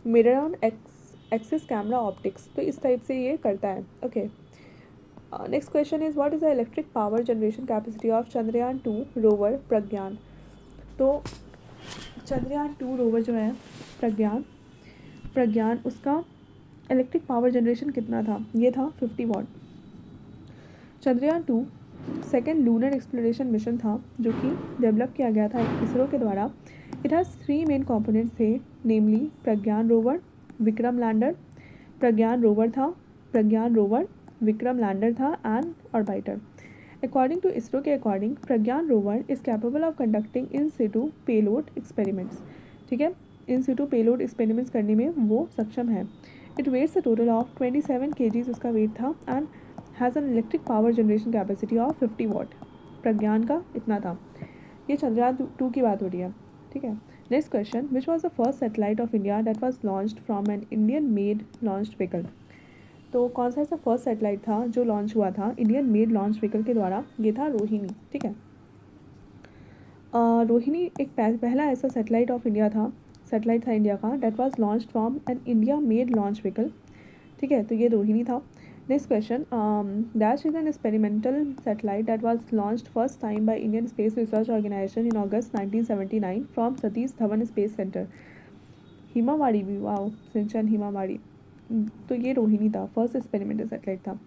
mirror on axis camera optics। तो इस type से ये करता है। Okay, next question is what is the electric power generation capacity of Chandrayaan 2 rover Pragyan. तो Chandrayaan 2 rover जो है प्रज्ञान उसका इलेक्ट्रिक पावर जनरेशन कितना था? ये था 50 watt. Chandrayaan 2 second lunar exploration mission था जो कि डेवलप किया गया था इसरो के द्वारा। इट हैज़ 3 मेन कंपोनेंट्स थे, namely Pragyan rover, Vikram lander. Pragyan rover Vikram lander था and orbiter. According to ISRO के according Pragyan rover is capable of conducting in situ payload experiments, ठीक है, इन सिटू पेलोड एक्सपेरिमेंट्स करने में वो सक्षम है। It weighs a total of 27 kg उसका वेट था and has an electric power generation capacity of 50 watt. Pragyan का इतना था। ये चंद्रयान 2 की बात हो रही है, ठीक है। Next question, which was the first satellite of India that was launched from an Indian made launched vehicle. तो कौन सा ऐसा फर्स्ट सैटेलाइट था जो लॉन्च हुआ था इंडियन मेड लॉन्च व्हीकल के द्वारा? ये था रोहिणी, ठीक है। रोहिणी एक पहला ऐसा सैटेलाइट था इंडिया का that was launch from an India made launch vehicle, ठीक है। तो ये रोहिणी था। Next question, dash is an experimental satellite that was launched first time by Indian space research organisation in August 1979 from Satish Dhawan space centre हिमावाड़ी भी, wow, सिंचन हिमावाड़ी। तो ये रोहिणी था, फर्स्ट एक्सपेरिमेंटल सैटेलाइट था।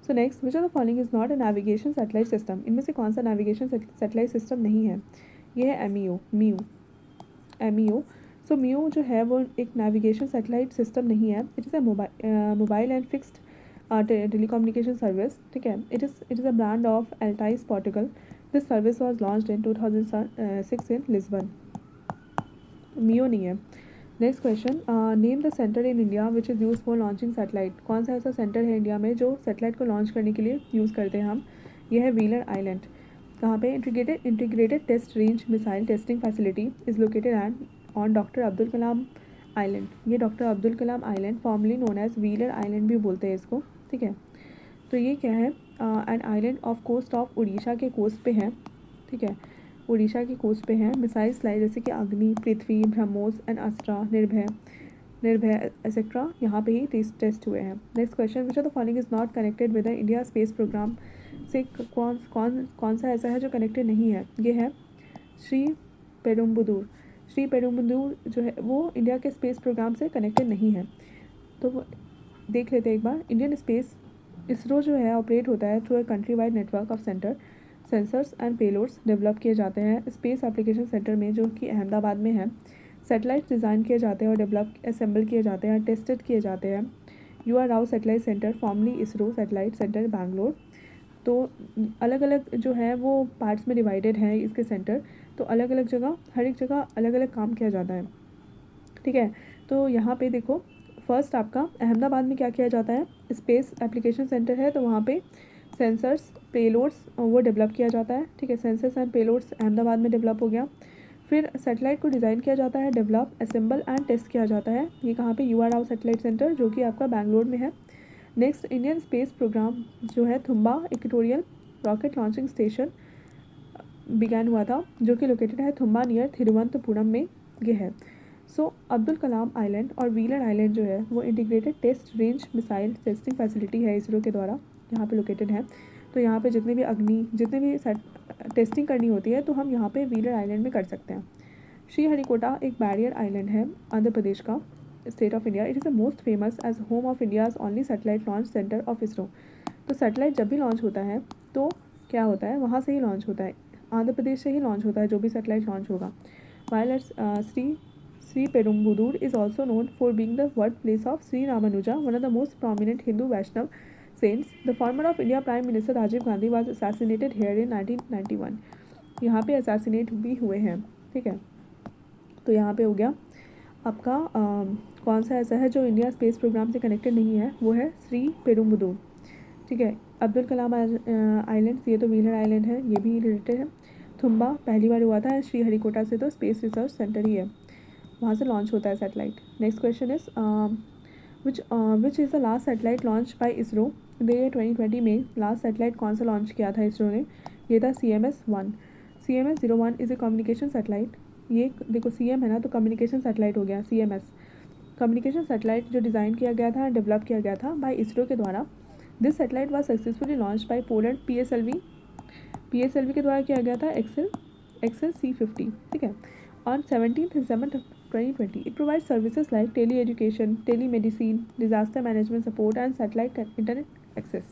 So next, which of the following is not a navigation satellite system. इनमें से कौन सा नेविगेशन सैटेलाइट सिस्टम नहीं है? ये है MEO। सो MEO जो है वो एक नेविगेशन सैटेलाइट सिस्टम नहीं है। It is a mobile and fixed telecommunication service, ठीक है। It is a brand of Altice Portugal. This service was launched in 2006 in Lisbon. MEO नहीं है। Next question, name the centre in India which is use for launching satellite. कौन सा ऐसा centre है India में जो सैटेलाइट को launch करने के लिए यूज़ करते हैं हम? यह है व्हीलर आइलैंड। कहाँ पे? Integrated test range missile testing facility is located and on doctor Abdul Kalam island. ये doctor Abdul Kalam island formally known as wheeler island भी बोलते हैं इसको, ठीक है। तो ये क्या है? An island off coast of Orissa के कोस्ट पे है, ठीक है, उड़ीसा की कोस्ट पे है। मिसाइल स्लाइड जैसे कि अग्नि, पृथ्वी, ब्रह्मोस एंड अस्त्रा, निर्भय एक्सेट्रा यहाँ पे ही टेस्ट हुए हैं। Next question, which of the following is not connected with the India space programme. से कौन सा ऐसा है जो कनेक्टेड नहीं है? ये है श्री पेरुम्बुदूर जो है वो इंडिया के स्पेस प्रोग्राम से कनेक्टेड नहीं है। तो देख लेते हैं एक बार। इंडियन स्पेस इसरो जो है ऑपरेट होता है through a country wide network of sensors and payloads develop किए जाते हैं स्पेस एप्लीकेशन सेंटर में जो कि अहमदाबाद में है। सैटेलाइट डिज़ाइन किए जाते हैं और डेवलप असेंबल किए जाते हैं, टेस्टेड किए जाते हैं। UR Rao satellite centre formally ISRO satellite centre Bangalore. तो अलग अलग जो है वो पार्ट्स में डिवाइडेड है इसके सेंटर। तो अलग अलग जगह, हर एक जगह अलग अलग काम किया जाता है, ठीक है। तो यहाँ पे देखो, फर्स्ट आपका अहमदाबाद में क्या किया जाता है? स्पेस एप्लीकेशन सेंटर है तो वहाँ पे सेंसर्स पेलोड्स वो डेवलप किया जाता है, ठीक है। सेंसर्स एंड पेलोड्स अहमदाबाद में डेवलप हो गया। फिर सैटेलाइट को डिज़ाइन किया जाता है, डेवलप असेंबल एंड टेस्ट किया जाता है। ये कहाँ पे? UR राव सैटेलाइट सेंटर जो कि आपका बैंगलोर में है। नेक्स्ट, इंडियन स्पेस प्रोग्राम जो है Thumba equatorial rocket launching station began हुआ था जो कि लोकेटेड है थुम्बा नियर थिरुवनंतपुरम में ये है। सो अब्दुल कलाम आइलैंड और व्हीलर आइलैंड जो है वो integrated test range missile testing facility है इसरो के द्वारा यहाँ पे लोकेटेड है। तो यहाँ पे जितने भी टेस्टिंग करनी होती है तो हम यहाँ पे व्हीलर आइलैंड में कर सकते हैं। श्रीहरिकोटा एक बैरियर आइलैंड है आंध्र प्रदेश का, state of India. It is the most famous age home of India's only satellite launch centre of ISRO. तो सैटेलाइट जब भी लॉन्च होता है तो क्या होता है? वहाँ से ही लॉन्च होता है, आंध्र प्रदेश से ही लॉन्च होता है जो भी सैटेलाइट लॉन्च होगा। Wireless Sri Perumbudur is also known for being the birthplace of Sri Ramanuja, one of the most prominent Hindu Vaishnav saints. The former of India Prime Minister Rajiv Gandhi was assassinated here in 1991. यहाँ पे assassinate भी हुए हैं, ठीक है। तो यहाँ पे हो गया आपका कौन सा ऐसा है जो इंडिया स्पेस प्रोग्राम से कनेक्टेड नहीं है, वो है श्री पेरुम्बुदूर, ठीक है। अब्दुल कलाम आइलैंड, ये तो व्हीलर आइलैंड है, ये भी रिलेटेड है। थुम्बा पहली बार हुआ था श्रीहरिकोटा से, तो स्पेस रिसर्च सेंटर ही है, वहाँ से लॉन्च होता है satellite. Next question is which is the last satellite launch by ISRO in the year 2020 में लास्ट सैटेलाइट कौन सा लॉन्च किया था इसरो ने, ये था CMS-1। CMS-01 is a communication satellite. ये देखो CM है ना, तो कम्युनिकेशन सैटेलाइट हो गया CMS। कम्युनिकेशन सैटेलाइट जो डिज़ाइन किया गया था, डेवलप किया गया था बाय इसरो के द्वारा। This satellite was successfully launch by Poland PSLV के द्वारा किया गया था एक्सेल C50, ठीक है। On 17 December 2020 it provide services like tele education, tele medicine, disaster management support and satellite internet access.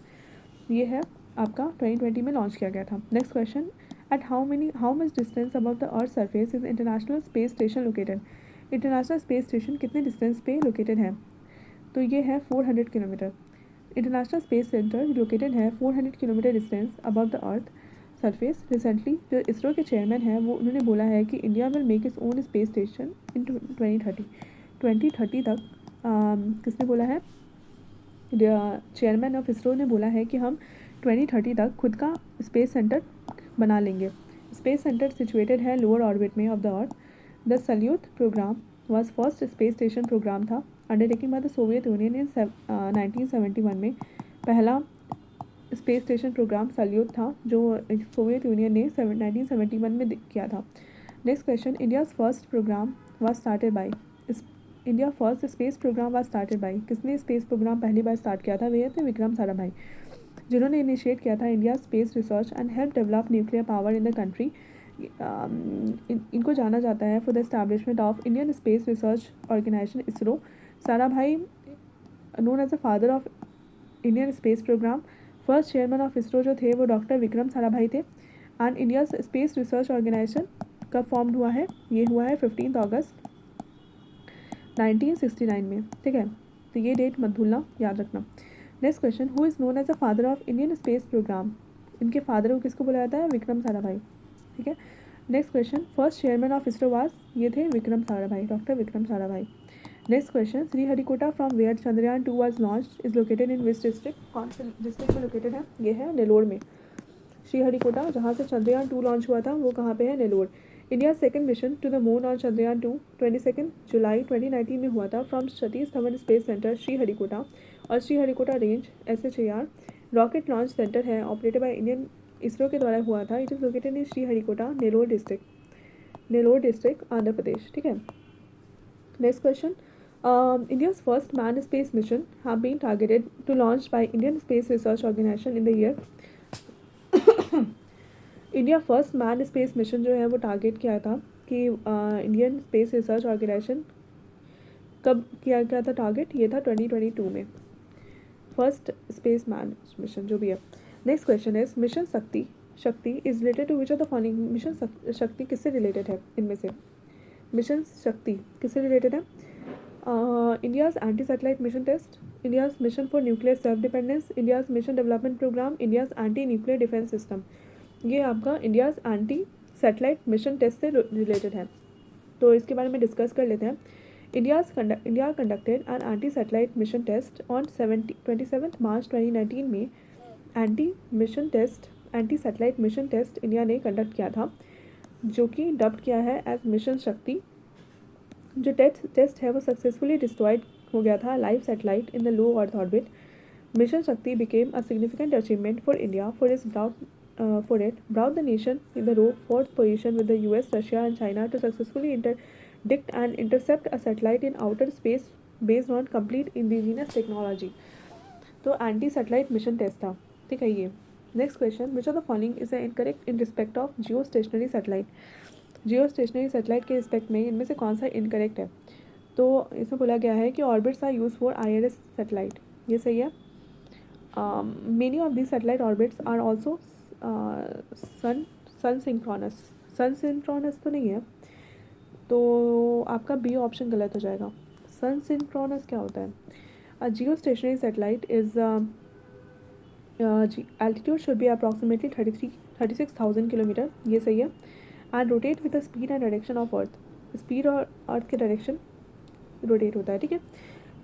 ये है आपका 2020 में लॉन्च किया गया था। Next question, at how much distance above the earth surface is international space station located. International space station कितने distance पे located है, तो ये है 400 kilometre. International space centre located है 400 kilometre distance above the earth surface. Recently जो इसरो के chairman हैं वो उन्होंने बोला है कि India will make its own space station इन 2030 तक। किसने बोला है, चेयरमैन ऑफ इसरो ने बोला है कि हम 2030 तक खुद का स्पेस सेंटर बना लेंगे। स्पेस सेंटर सिचुएटेड है लोअर ऑर्बिट में of the earth. The salute programme was first space station programme था undertaking by the Soviet Union in 1971 में। पहला स्पेस स्टेशन प्रोग्राम सल्यूट था जो सोवियत यूनियन ने 1971 में किया था। Next question, India's first programme was started by. India first space programme was started by, किसने स्पेस प्रोग्राम पहली बार स्टार्ट किया था, वे थे विक्रम साराभाई, जिन्होंने इनिशिएट किया था India space research and help develop nuclear power in the country. इनको जाना जाता है for the establishment of Indian space research organisation ISRO. Sarabhai known as the father of Indian space programme. First chairman of ISRO जो थे वो doctor Vikram Sarabhai थे। And India space research organisation कब form हुआ है, ये हुआ है 15 अगस्त 1969 में, ठीक है। तो ये डेट मत भूलना, याद रखना। Next question, who is known as the father of Indian space programme. इनके फादर को किसको बोला जाता है, विक्रम साराभाई, ठीक है। Next question, first chairman of ISRO was, ये थे Vikram Sarabhai, doctor Vikram Sarabhai. Next question, Sriharikota from where Chandrayaan 2 was launched is located in which district, कौन से डिस्ट्रिक्ट में लोकेटेड है, ये है नेलोर में। श्रीहरिकोटा जहाँ से चंद्रयान 2 लॉन्च हुआ था वो कहाँ पे है, Nellore. India second mission to the moon on Chandrayaan 2 22 July 2019 में हुआ था from Satish Dhawan space centre Sriharikota और Sriharikota range SHAR rocket launch centre है ऑपरेटेड बाय इंडियन इसरो के द्वारा हुआ था। It is located in Sriharikota, Nellore district Andhra Pradesh, ठीक है। Next question, India's first manned space mission have been targeted to launch by Indian Space Research Organization in the year India first man space mission जो है वो target किया था कि Indian space research organisation कब किया गया था टारगेट, ये था 2022 में, फर्स्ट स्पेस मैन मिशन जो भी है। Next question is mission Shakti is related to which of the following. Mission Shakti किससे रिलेटेड है, इनमें से मिशन शक्ति किससे रिलेटेड है, India's anti satellite mission test, India's mission for nuclear self dependence, India's mission development programme, India's anti nuclear defence system. ये आपका India's anti satellite mission test से related है, तो इसके बारे में डिस्कस कर लेते हैं। India conducted an anti satellite mission test on 27 March 2019 में anti satellite mission test India ने कंडक्ट किया था, जो कि डब्ड किया है एज मिशन शक्ति। जो टेस्ट है वो सक्सेसफुली डिस्ट्रॉयड हो गया था live satellite in the low earth orbit. Mission Shakti became a significant achievement for India for it brought the nation in the fourth position with the US, Russia and China to successfully interdict and intercept a satellite in outer space based on complete indigenous technology। तो anti satellite mission test था, ठीक है ये। Next question, which of the following is incorrect in respect of Jio stationery satellite. Jio stationery satellite के respect में इनमें से कौन सा इनकरेक्ट है, तो इसमें बोला गया है कि orbits are use for IRS satellite, ये सही है। Many of this satellite orbits are also sun synchronous तो नहीं है, तो तो आपका बी ऑप्शन गलत हो जाएगा। सन सिंक्रोनस क्या होता है? A geostationary satellite is altitude should be approximately 36,000 kilometre, ये सही है। And rotate with the speed and direction of earth, speed और अर्थ के डायरेक्शन रोटेट होता है, ठीक है।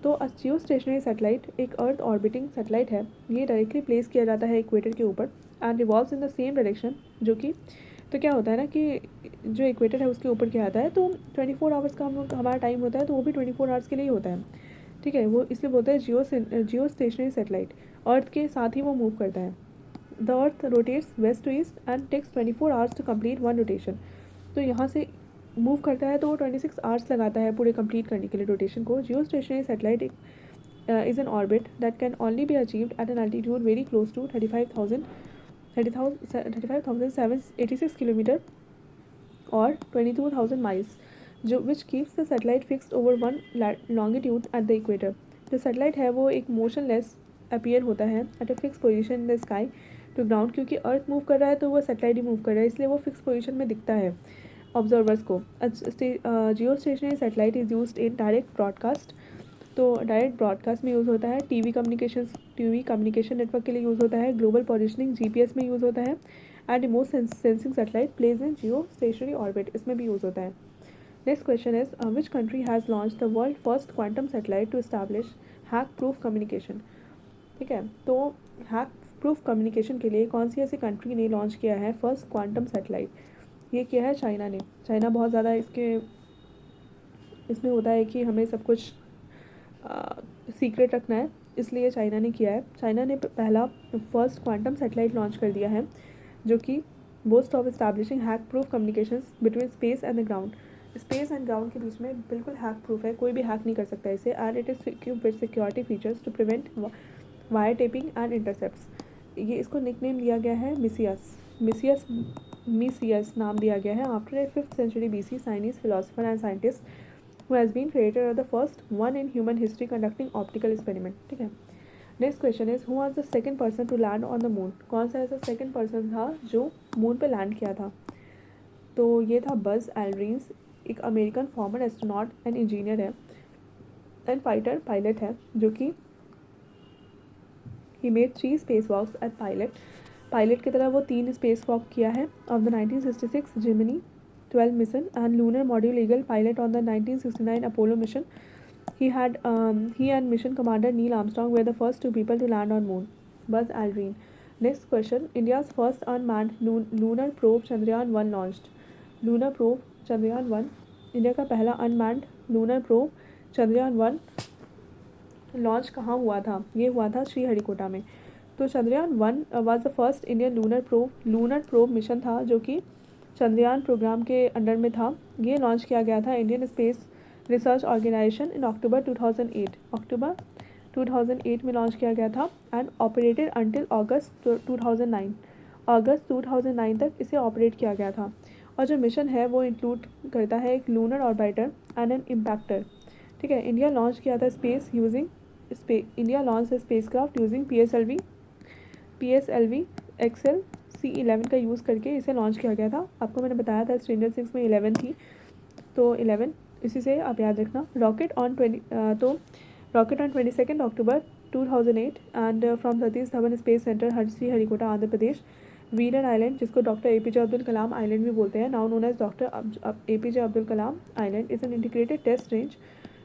तो अ जियो स्टेशनरी सेटेलाइट एक अर्थ ऑर्बिटिंग सेटेलाइट है। ये डायरेक्टली प्लेस किया जाता है इक्वेटर के ऊपर and revolves in the same direction, जो कि तो क्या होता है ना कि जो इक्वेटर है उसके ऊपर क्या आता है, तो 24 आवर्स का हमारा टाइम होता है, तो वो भी 24 आवर्स के लिए ही होता है, ठीक है। वो इसलिए बोलते हैं जियो स्टेशनरी सेटेलाइट। अर्थ के साथ ही वो मूव करता है। The earth rotates west to east and takes 24 hours to complete one rotation. तो यहाँ से मूव करता है तो वो 26 आवर्स लगाता है पूरे कंप्लीट करने के लिए रोटेशन को। Geostationary satellite is an orbit that can only be achieved at an altitude very close to 35,786 kilometre और 22,000 माइल्स, जो which keeps the satellite fixed over one longitude at the equator. जो satellite है वो एक motionless appear होता है at a fix position in the sky to ground, क्योंकि earth move कर रहा है तो वो सेटेलाइट ही मूव कर रहा है, इसलिए वो फिक्स पोजीशन में दिखता है ऑब्जर्वर्स को। Geostationary satellite is used in direct broadcast, तो डायरेक्ट ब्रॉडकास्ट में यूज़ होता है। टीवी कम्युनिकेशन नेटवर्क के लिए यूज़ होता है। ग्लोबल पोजिशनिंग जीपीएस में यूज़ होता है। And remote sensing satellite plays in geostationary orbit, इसमें भी यूज़ होता है। Next question is which country has launch the world first quantum satellite to establish hack proof communication, ठीक है। तो हैक प्रूफ कम्युनिकेशन के लिए कौन सी ऐसी कंट्री ने लॉन्च किया है फर्स्ट क्वांटम सेटेलाइट? ये किया है चाइना ने। चाइना बहुत ज़्यादा इसमें होता है कि हमें सब कुछ सीक्रेट रखना है, इसलिए चाइना ने किया है। चाइना ने पहला फर्स्ट क्वांटम सेटेलाइट लॉन्च कर दिया है, जो कि boast of establishing hack proof communications between space and the ground. Space and ground के बीच में बिल्कुल हैक प्रूफ है, कोई भी हैक नहीं कर सकता इसे। And it is equipped with security features to prevent wire tapping and intercepts. ये इसको निकनेम दिया गया है मिसियस नाम दिया गया है after a 5th century BC Chinese philosopher and scientist who has been created as the first one in human history conducting optical experiment, ठीक है। Next question is who was the second person to land on the moon? कौन सा ऐसा second person था जो moon पे land किया था? तो ये था बज एल्ड्रिन, एक American former astronaut and engineer है एंड फाइटर पायलट है, जो कि he made 3 space walks at pilot की तरह वो 3 स्पेस वॉक किया है of the 1966 Gemini 12 mission and lunar module Eagle pilot on the 1969 Apollo mission. He and mission commander Neil Armstrong were the first 2 people to land on moon. Buzz Aldrin. Next question. India's first unmanned lunar probe Chandrayaan-1 launched. Lunar probe Chandrayaan-1. India का पहला unmanned lunar probe Chandrayaan one launch कहाँ हुआ था? ये हुआ था श्रीहरिकोटा में। तो Chandrayaan one was the first Indian lunar probe mission था, जो कि चंद्रयान प्रोग्राम के अंडर में था। ये लॉन्च किया गया था इंडियन स्पेस रिसर्च ऑर्गेनाइजेशन इन अक्टूबर 2008 में लॉन्च किया गया था एंड ऑपरेटेड अंटिल अगस्त 2009 तक इसे ऑपरेट किया गया था। और जो मिशन है वो इंक्लूड करता है एक लूनर ऑर्बिटर एंड एन इम्पैक्टर, ठीक है। इंडिया लॉन्च किया था India launch spacecraft using PSLV XL C11 का यूज़ करके इसे लॉन्च किया गया था। आपको मैंने बताया था स्ट्रेंजर 6 में 11 थी, तो 11 इसी से आप याद रखना। Rocket on 22 October 2008 and from Satish Dhawan space centre Sriharikota Andhra Pradesh. वीरन आइलैंड, जिसको doctor APJ Abdul Kalam island भी बोलते हैं, now known as doctor APJ Abdul Kalam island, is an integrated test range,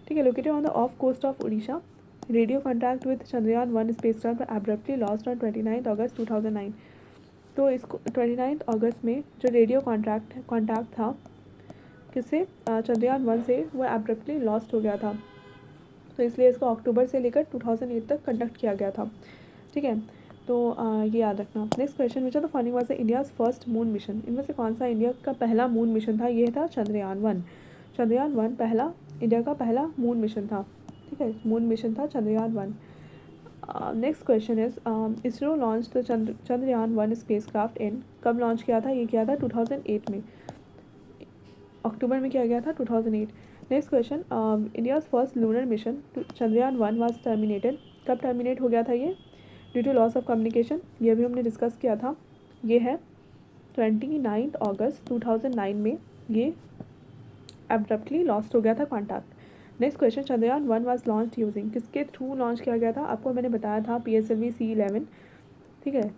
ठीक है, located on the off coast of Orissa. Radio contact with Chandrayaan-1 spacecraft abruptly lost on 29 August 2009। तो इसको 29 अगस्त में जो रेडियो कॉन्टैक्ट था किससे? चंद्रयान-1 से, वो एब्रप्टली लॉस्ट हो गया था, तो इसलिए इसको अक्टूबर से लेकर 2008 तक कंडक्ट किया गया था, ठीक है। तो ये याद रखना। Next question, which of the following was India's first moon mission? इनमें से कौन सा इंडिया का पहला मून मिशन था? ये था चंद्रयान-1। चंद्रयान-1 इंडिया का पहला मून मिशन था, ठीक है, मून मिशन था Chandrayaan one. Next question is ISRO launch the Chandrayaan one spacecraft in, कब लॉन्च किया था? ये किया था 2008 में, अक्टूबर में किया गया था 2008। Next question, India's first lunar mission to Chandrayaan-1 was terminated, कब टर्मिनेट हो गया था ये? Due to loss of communication, ये भी हमने डिस्कस किया था। ये है 29 अगस्त 2009 में ये एब्रप्टली लॉस्ट हो गया था contact. Next question, Chandrayaan 1 was launch using, किसके थ्रू लॉन्च किया गया था? आपको मैंने बताया था PSLV C11, ठीक है।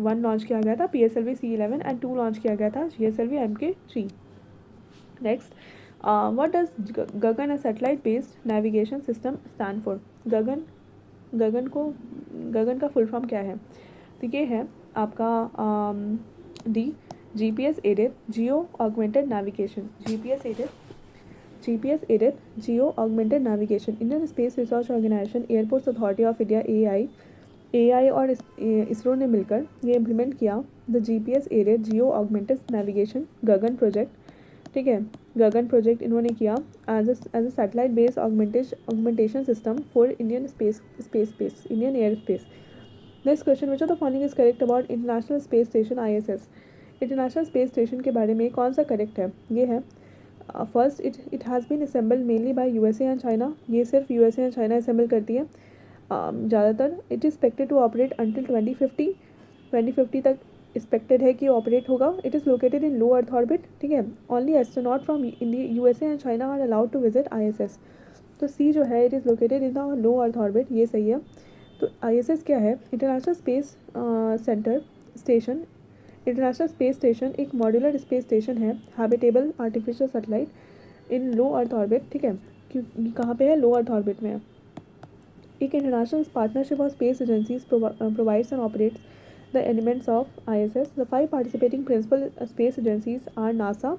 1 लॉन्च किया गया था PSLV C11 एंड 2 लॉन्च किया गया था GSLV MK3। Next, what does Gagan satellite based navigation system stand for? Gagan का फुल फॉर्म क्या है? तो ये है आपका डी, GPS aided geo augmented navigation. GPS aided geo augmented navigation. Indian space research organisation, airports authority of India AI और इसरो ने मिलकर ये इम्प्लीमेंट किया the GPS aided geo augmented navigation Gagan project, ठीक है। गगन प्रोजेक्ट इन्होंने किया as a satellite based augmentation system for Indian air space. Next question, which of the following is correct about international space station ISS? International space station के बारे में कौन सा correct है? ये है first, it has been assembled mainly by USA and China. ये सिर्फ USA एंड चाइना असेंबल करती है ज़्यादातर। It is expected to operate until 2050 तक एक्सपेक्टेड है कि ऑपरेट होगा। It is located in low earth orbit, ठीक है। Only astronaut from USA and China are allowed to visit ISS। तो सी जो है, it is located in the low earth orbit, ये सही है। तो ISS क्या है? International space centre station. International space station एक मॉड्यूलर स्पेस स्टेशन है, habitable artificial satellite in low earth orbit, ठीक है। कहाँ पे है? लो अर्थ ऑर्बिट में है। एक international partnership of space agencies provides and operates the elements of ISS. The 5 participating principal space agencies are NASA,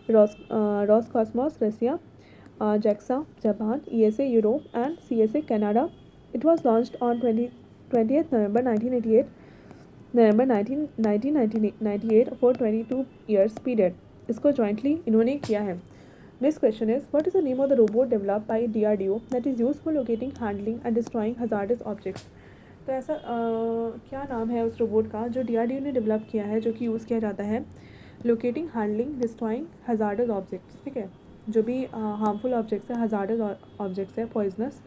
Roscosmos, Russia, JAXA, Japan, ESA, Europe, and CSA, Canada. It was launched on 20th November 1998 for 22 years period. इसको jointly इन्होंने किया है। Next question is, what is the name of the robot developed by DRDO that is used for locating, handling and destroying hazardous objects? तो ऐसा क्या नाम है उस रोबोट का जो DRDO ने डेवलप किया है, जो कि यूज़ किया जाता है locating, handling, destroying hazardous objects, ठीक है। जो भी हार्मफुल ऑब्जेक्ट्स है, हजार्डस ऑब्जेक्ट्स है, पॉइजनस,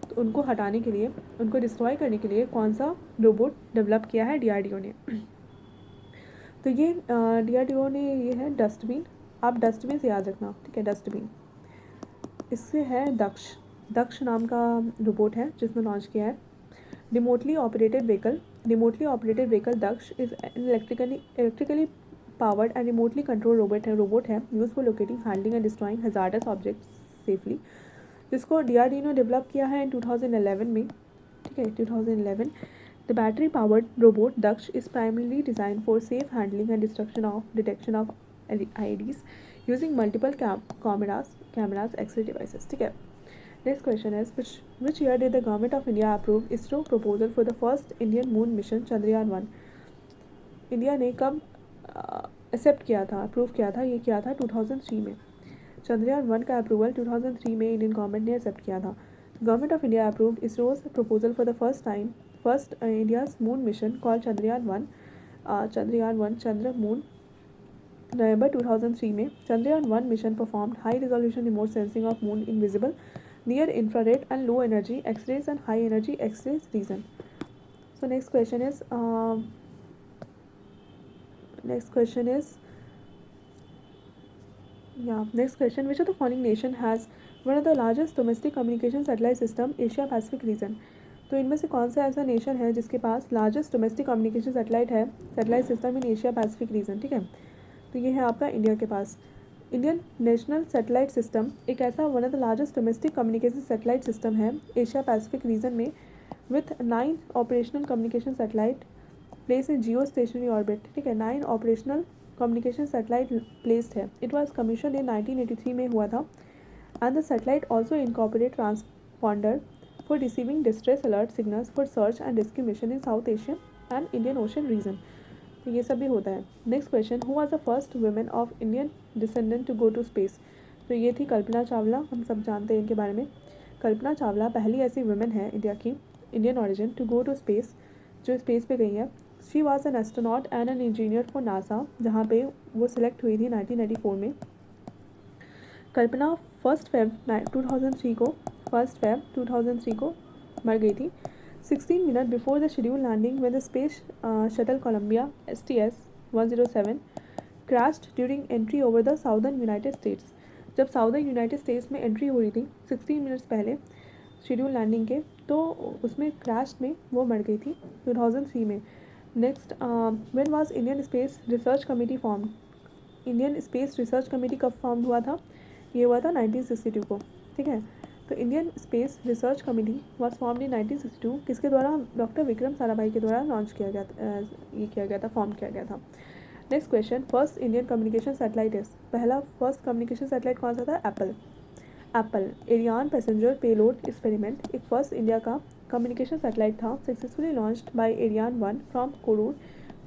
तो उनको हटाने के लिए, उनको डिस्ट्रॉय करने के लिए कौन सा रोबोट डेवलप किया है DRDO ने? तो ये DRDO ने ये है डस्टबिन। आप डस्टबिन से याद रखना, ठीक है, डस्टबिन। इससे है दक्ष नाम का रोबोट है जिसने लॉन्च किया है। Remotely operated vehicle Daksh is electrically powered and remotely control robot है use for locating, handling and destroying hazardous objects safely, जिसको DRDO ने डेवलप किया है इन 2011 में, ठीक है, 2011। The battery powered robot Daksh is primarily design for safe handling and detection of IEDs using multiple cameras, X-ray devices, ठीक है। Next question is, which year did the government of India approve ISRO proposal for the first Indian moon mission Chandrayaan 1? India ने कब accept किया था, approve किया था? ये किया था 2003 में। चंद्रयान 1 का अप्रूवल 2003 में इंडियन गवर्नमेंट ने एक्सेप्ट किया था। Government of India approved ISRO's proposal for the first India's moon mission called Chandrayaan 1 Chandra moon November 2003 में। Chandrayaan 1 mission performed high resolution remote sensing of moon in visible, near infrared and low energy X-rays and high energy X-rays region. So next question which of the following nation has one of the largest domestic communication satellite system Asia Pacific region? तो इनमें से कौन सा ऐसा nation है जिसके पास largest domestic communication satellite system in Asia Pacific region, ठीक है। तो ये है आपका इंडिया के पास। इंडियन नेशनल सैटेलाइट सिस्टम एक ऐसा one of the largest domestic communication satellite system है एशिया पैसिफिक रीजन में, with 9 operational communication satellite place in geostationary orbit, ठीक है। 9 ऑपरेशनल कम्युनिकेशन सैटेलाइट प्लेस्ड है। इट वॉज कमीशन इन 1983 में हुआ था। And the satellite also incorporate transponder for receiving distress alert signals for search and rescue mission in South Asia and Indian Ocean region. तो ये सब भी होता है। Next question, who was the first women of Indian descendant to go to space? तो ये थी कल्पना चावला, हम सब जानते हैं इनके बारे में। कल्पना चावला पहली ऐसी वुमेन है इंडिया की, Indian origin, to go to space, जो स्पेस पे गई है। She was an astronaut and an engineer for NASA, जहाँ पे वो सिलेक्ट हुई थी 1994 में। कल्पना 1 Feb 2003 को मर गई थी 16 minutes before the scheduled landing when the space shuttle Columbia STS-107 crashed during entry over the southern United States. जब साउदर्न यूनाइटेड स्टेट्स में एंट्री हो रही थी 16 मिनट्स पहले शेड्यूल लैंडिंग के, तो उसमें क्रैश में वो मर गई थी 2003 में। Next, when was Indian space research committee form? Indian space research committee कब फॉर्म हुआ था? ये हुआ था 1962 को, ठीक है। तो Indian space research committee was form in 1962, किसके द्वारा? डॉक्टर विक्रम साराभाई के द्वारा लॉन्च किया गया था, ये किया गया था, फॉर्म किया गया था। Next question, first Indian communication satellite is? पहला फर्स्ट कम्युनिकेशन सैटेलाइट कौन सा था? Apple Ariane passenger payload experiment एक फर्स्ट इंडिया का कम्युनिकेशन सैटेलाइट था, successfully launched by Ariane 1 from Kourou,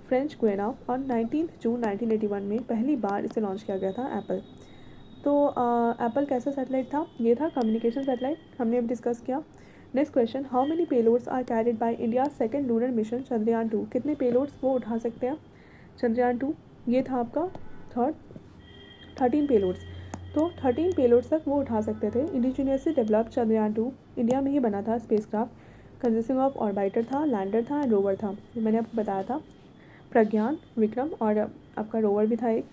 French Guiana on 19 June 1981 में पहली बार इसे लॉन्च किया गया था एप्पल। तो एप्पल कैसा सैटेलाइट था? ये था कम्युनिकेशन सैटेलाइट, हमने अब डिस्कस किया। Next question, how many payloads are carried by India second lunar mission Chandrayaan 2? कितने पेलोड्स वो उठा सकते हैं चंद्रयान 2? ये था आपका थर्ड, 13 पेलोड्स। तो 13 पेलोड्स तक वो उठा सकते थे। इंडिजीनियसली डेवलप्ड चंद्रयान 2 इंडिया में ही बना था स्पेसक्राफ्ट, कंसिस्टिंग ऑफ ऑर्बिटर था, लैंडर था एंड रोवर था। मैंने आपको बताया था प्रज्ञान, विक्रम और आपका रोवर भी था एक,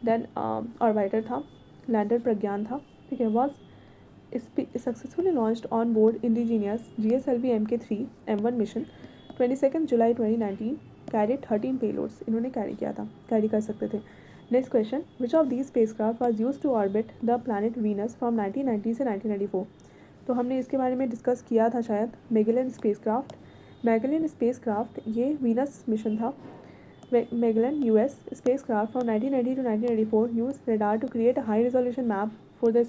देन ऑर्बिटर था, लैंडर प्रज्ञान था, ठीक है। Was successfully launched on board indigenous GSLV MK3 M1 mission 22 July 2019, carry 13 payloads, इन्होंने कैरी किया था, कैरी कर सकते थे। Next question, which of these spacecraft was used to orbit the planet Venus from 1990 से 1994? तो हमने इसके बारे में डिस्कस किया था शायद, मैगेलन स्पेसक्राफ्ट। मैगेलन स्पेसक्राफ्ट ये वीनस मिशन था। Magellan US spacecraft from 1990 to 1994 used radar to create a high resolution map for the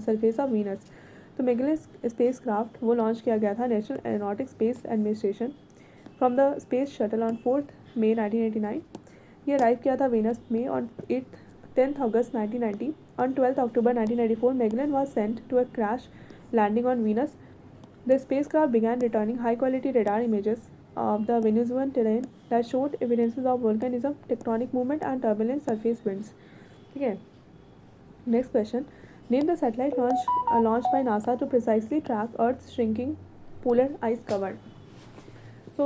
surface of Venus. तो Magellan spacecraft वो लॉन्च किया गया था national aeronautic space administration from the space shuttle on 4 मई 1989। ये arrive किया था Venus में on 10 August 1990। On 12 October 1994 Magellan was sent to a crash landing on Venus. The spacecraft began returning high-quality radar images of the Venusian terrain that showed evidences of volcanism, tectonic movement, and turbulent surface winds. ठीक है। Next question. Name the satellite launched by NASA to precisely track Earth's shrinking polar ice cover. So,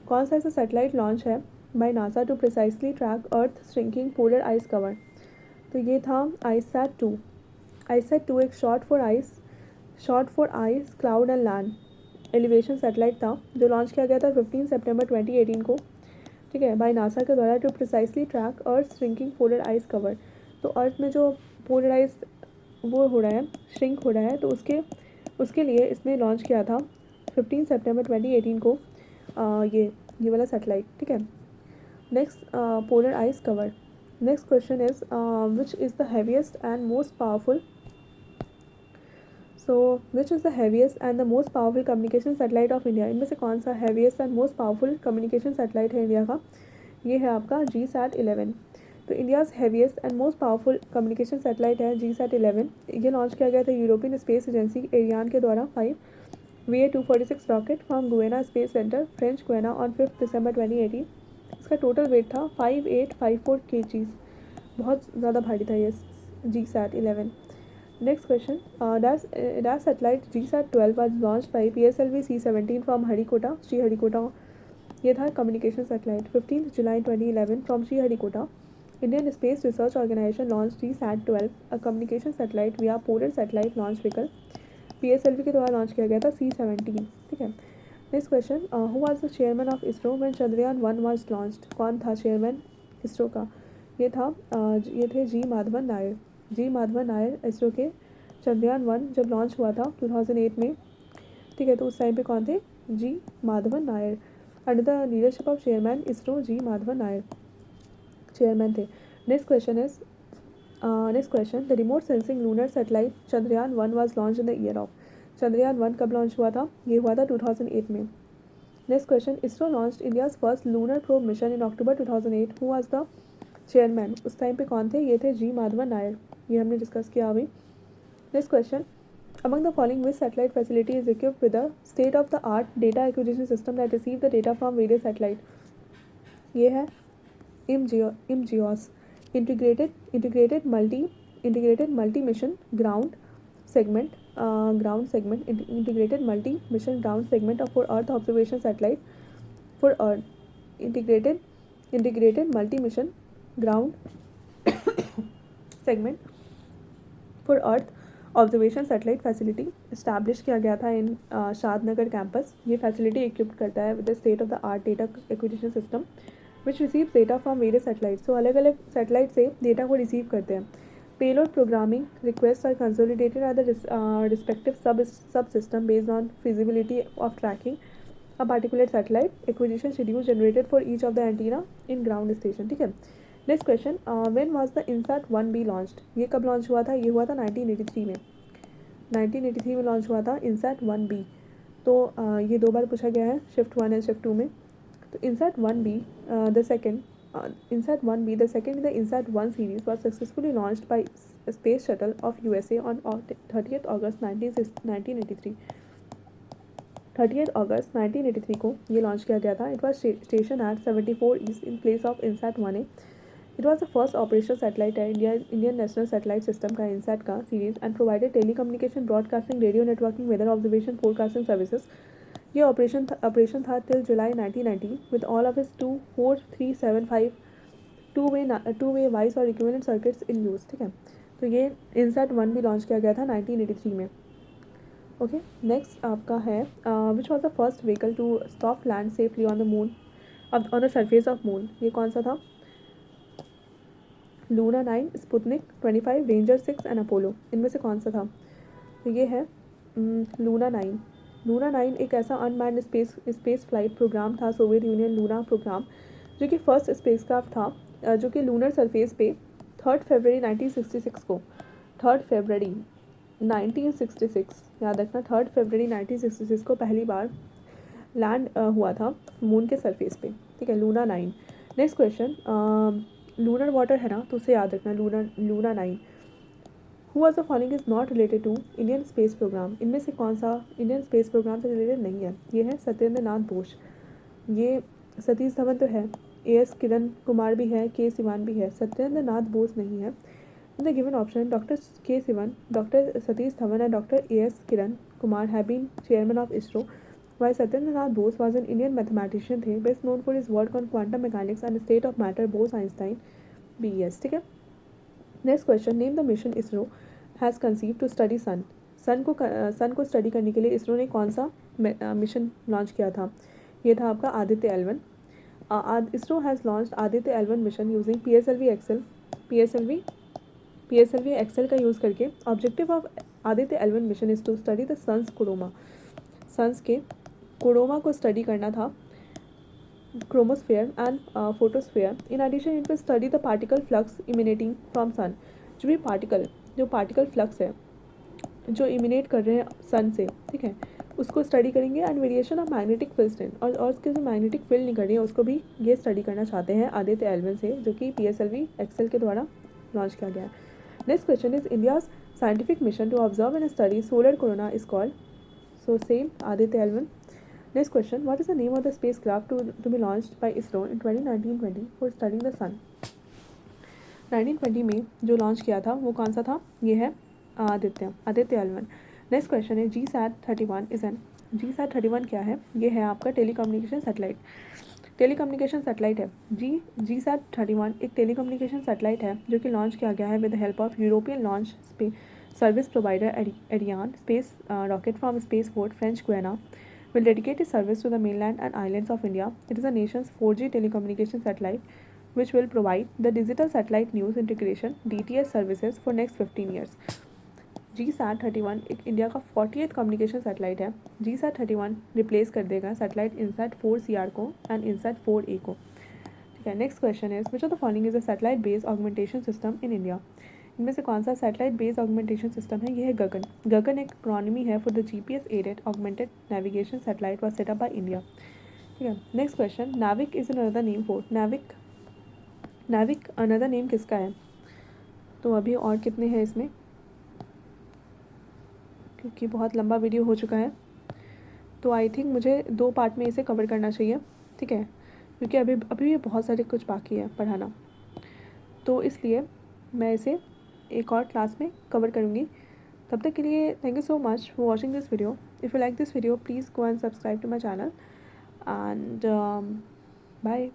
कौन सा ऐसा satellite launch है by NASA to precisely track earth shrinking polar ice cover? तो ये था ICESat-2। ICESat-2 एक short for ice cloud and land elevation satellite था जो लॉन्च किया गया था 15 सितंबर 2018 को, ठीक है, बाय नासा के द्वारा to precisely track earth shrinking polar ice cover. तो अर्थ में जो पोलर आइस वो हो रहा है, श्रिंक हो रहा है, तो उसके लिए इसने लॉन्च किया था 15 सितंबर 2018 को ये वाला सैटेलाइट, ठीक है। Next, polar ice cover. Next question is which is the heaviest and most powerful which is the heaviest and the most powerful communication satellite of India? इनमें से कौन सा heaviest and most powerful communication satellite है India का? ये है आपका GSAT-11। तो India's heaviest and most powerful communication satellite है GSAT-11। ये लॉन्च किया गया था यूरोपियन स्पेस एजेंसी एरियान के द्वारा 5 VA-246 rocket from गुएना space centre, French गुएना on 5 दिसंबर 2018। इसका टोटल वेट था 5854 kg, बहुत ज़्यादा भारी था ये GSAT-11। Next question, dash satellite GSAT-12 was launched by PSLV C-17 from Harikota, Sriharikota. ये था communication satellite 15 July 2011 from Sriharikota. Indian space research organisation launch GSAT-12 a communication satellite via polar satellite launch vehicle, PSLV के द्वारा launch किया गया था C-17, ठीक है। Next question, who was the chairman of ISRO when Chandrayaan 1 was launched? कौन था chairman ISRO का? ये थे G माधवन नायर। G माधवन नायर इसरो के चंद्रयान 1 जब लॉन्च हुआ था 2008 में, ठीक है, तो उस टाइम पे कौन थे? G Madhavan Nair. Under the leadership of chairman ISRO G Madhavan Nair chairman थे। Next question, the remote sensing lunar satellite Chandrayaan 1 was launch in the year of? Chandrayaan 1 कब लॉन्च हुआ था? ये हुआ था 2008 में। Next question, ISRO launched India's first lunar probe mission in October 2008, who was the chairman? उस time पे कौन थे? ये थे G माधवन नायर, ये हमने डिस्कस किया अभी। Next question, among the following which satellite facility is equipped with a state of the art data acquisition system that receive the data from various satellite? ये है IMGEOS integrated multi mission ground segment integrated multi mission ground segment for earth observation satellite for earth integrated multi mission ground segment for earth observation satellite facility establish किया गया था in Shadnagar campus. ये facility equipped करता है with the state of the art data acquisition system which receive data from various satellite. So अलग अलग satellite से data को रिसीव करते हैं। Payload programming request are consolidated at the respective sub system based on feasibility of tracking a particular satellite acquisition schedule generated for each of the antenna in ground station. ठीक है, next question, when was the INSAT 1B launched? ये कब launch हुआ था? ये हुआ था 1983 में। 1983 में लॉन्च हुआ था इनसैट 1B। तो ये दो बार पूछा गया है, शिफ्ट 1 एंड शिफ्ट 2 में। तो INSAT 1B the second INSAT 1B the second in the INSAT 1 series was successfully launched by Space Shuttle of USA on 30th August 1983। 30th अगस्त 1983 को ये लॉन्च किया गया था। It was station at 74 east in place of INSAT 1A। It was the first operational satellite है Indian national satellite system का INSAT का series and provided telecommunication, broadcasting, radio networking, weather observation, forecasting services. ये operation था till July 1990 with all of its 24375 two way voice और equivalent circuits in use. ठीक है, तो ये INSAT 1 भी लॉन्च किया गया था 1983 में। ओके, नेक्स्ट आपका है which was the first vehicle to stop land safely on the moon on the surface of moon? ये कौन सा था? Luna 9, Sputnik 25, Ranger 6 and Apollo. इनमें से कौन सा था? तो ये है लूना 9। लूना 9 एक ऐसा अनमैन्ड स्पेस फ्लाइट प्रोग्राम था, सोवियत यूनियन लूना प्रोग्राम, जो कि फर्स्ट स्पेसक्राफ्ट था जो कि लूनर सरफेस पे 3 फरवरी 1966 को 3 फरवरी 1966 याद रखना, 3 फरवरी 1966 को पहली बार लैंड हुआ था मून के सरफेस पे। ठीक है, Luna 9। Next question, lunar water है ना, तो उसे याद रखना, Luna 9। Who was the following is not related to Indian space program? इनमें से कौन सा इंडियन स्पेस प्रोग्राम से रिलेटेड नहीं है? ये है सत्येंद्र नाथ बोस। ये सतीश धवन तो है, AS किरण कुमार भी है, के सिवान भी है, सत्येंद्र नाथ बोस नहीं है। In the given option, Dr. K. Sivan, Dr. Satish Dhawan and Dr. A.S. Kiran Kumar have been chairman of ISRO, while Satyendra Nath Bose was an Indian mathematician थे, best known for his work on quantum mechanics and state of matter Bose-Einstein BES। ठीक है, next question, name the mission ISRO has conceive to study sun. Sun को study करने के लिए इसरो ने कौन सा मिशन लॉन्च किया था? ये था आपका Aditya L1। ISRO has launched Aditya L1 mission using PSLV XL का यूज़ करके। Objective of Aditya L1 mission is to study the sun's corona. Sun's के कोरोमा को स्टडी करना था, chromosphere and photosphere. In addition it will study the particle flux emanating from sun. जो particle flux है जो इमिनेट कर रहे हैं सन से, ठीक है, उसको स्टडी करेंगे। And variation of magnetic field strength, और उसके जो मैग्नेटिक फील्ड निकल रही है उसको भी ये स्टडी करना चाहते हैं आदित्य L1 से, जो कि PSLV एक्सेल के द्वारा लॉन्च किया गया है। Next question is India's scientific mission to observe and study solar corona is called? So same, Aditya L1. Next question, what is the name of the spacecraft to be launched by ISRO in 2019-20 for studying the sun? 1920 में जो launch किया था वो कौन सा था? ये है आदित्य L1। नेक्स्ट क्वेश्चन है GSAT 31 क्या है? ये है आपका टेलीकम्युनिकेशन सैटेलाइट। टेलीकम्युनिकेशन सैटेलाइट है GSAT 31 एक टेलीकम्युनिकेशन सैटेलाइट है जो कि लॉन्च किया गया है with the help of European launch service provider Ariane space rocket from space port French Guiana will dedicate its service to the mainland and islands of India. It is the nation's 4G telecommunication satellite which will provide the digital satellite news integration DTS services for next 15 years. GSAT 31 एक India का 40th communication satellite है। GSAT 31 replace कर देगा satellite INSAT 4CR को and INSAT 4A को। ठीक है, next question is which of the following is a satellite based augmentation system in India? इनमें से कौन सा सैटेलाइट बेस्ड ऑगमेंटेशन सिस्टम है? ये है गगन। गगन एक एक्रोनिमी है for the GPS aided augmented navigation satellite was set up by India. ठीक है, next question, NavIC is another name for NavIC another name किसका है? तो अभी और कितने हैं इसमें, क्योंकि बहुत लंबा वीडियो हो चुका है, तो आई थिंक मुझे 2 पार्ट में इसे कवर करना चाहिए। ठीक है, क्योंकि अभी भी बहुत सारे कुछ बाकी है पढ़ाना, तो इसलिए मैं इसे एक और क्लास में कवर करूँगी। तब तक के लिए thank you so much for watching this video. If you like this video please go and subscribe to my channel and bye.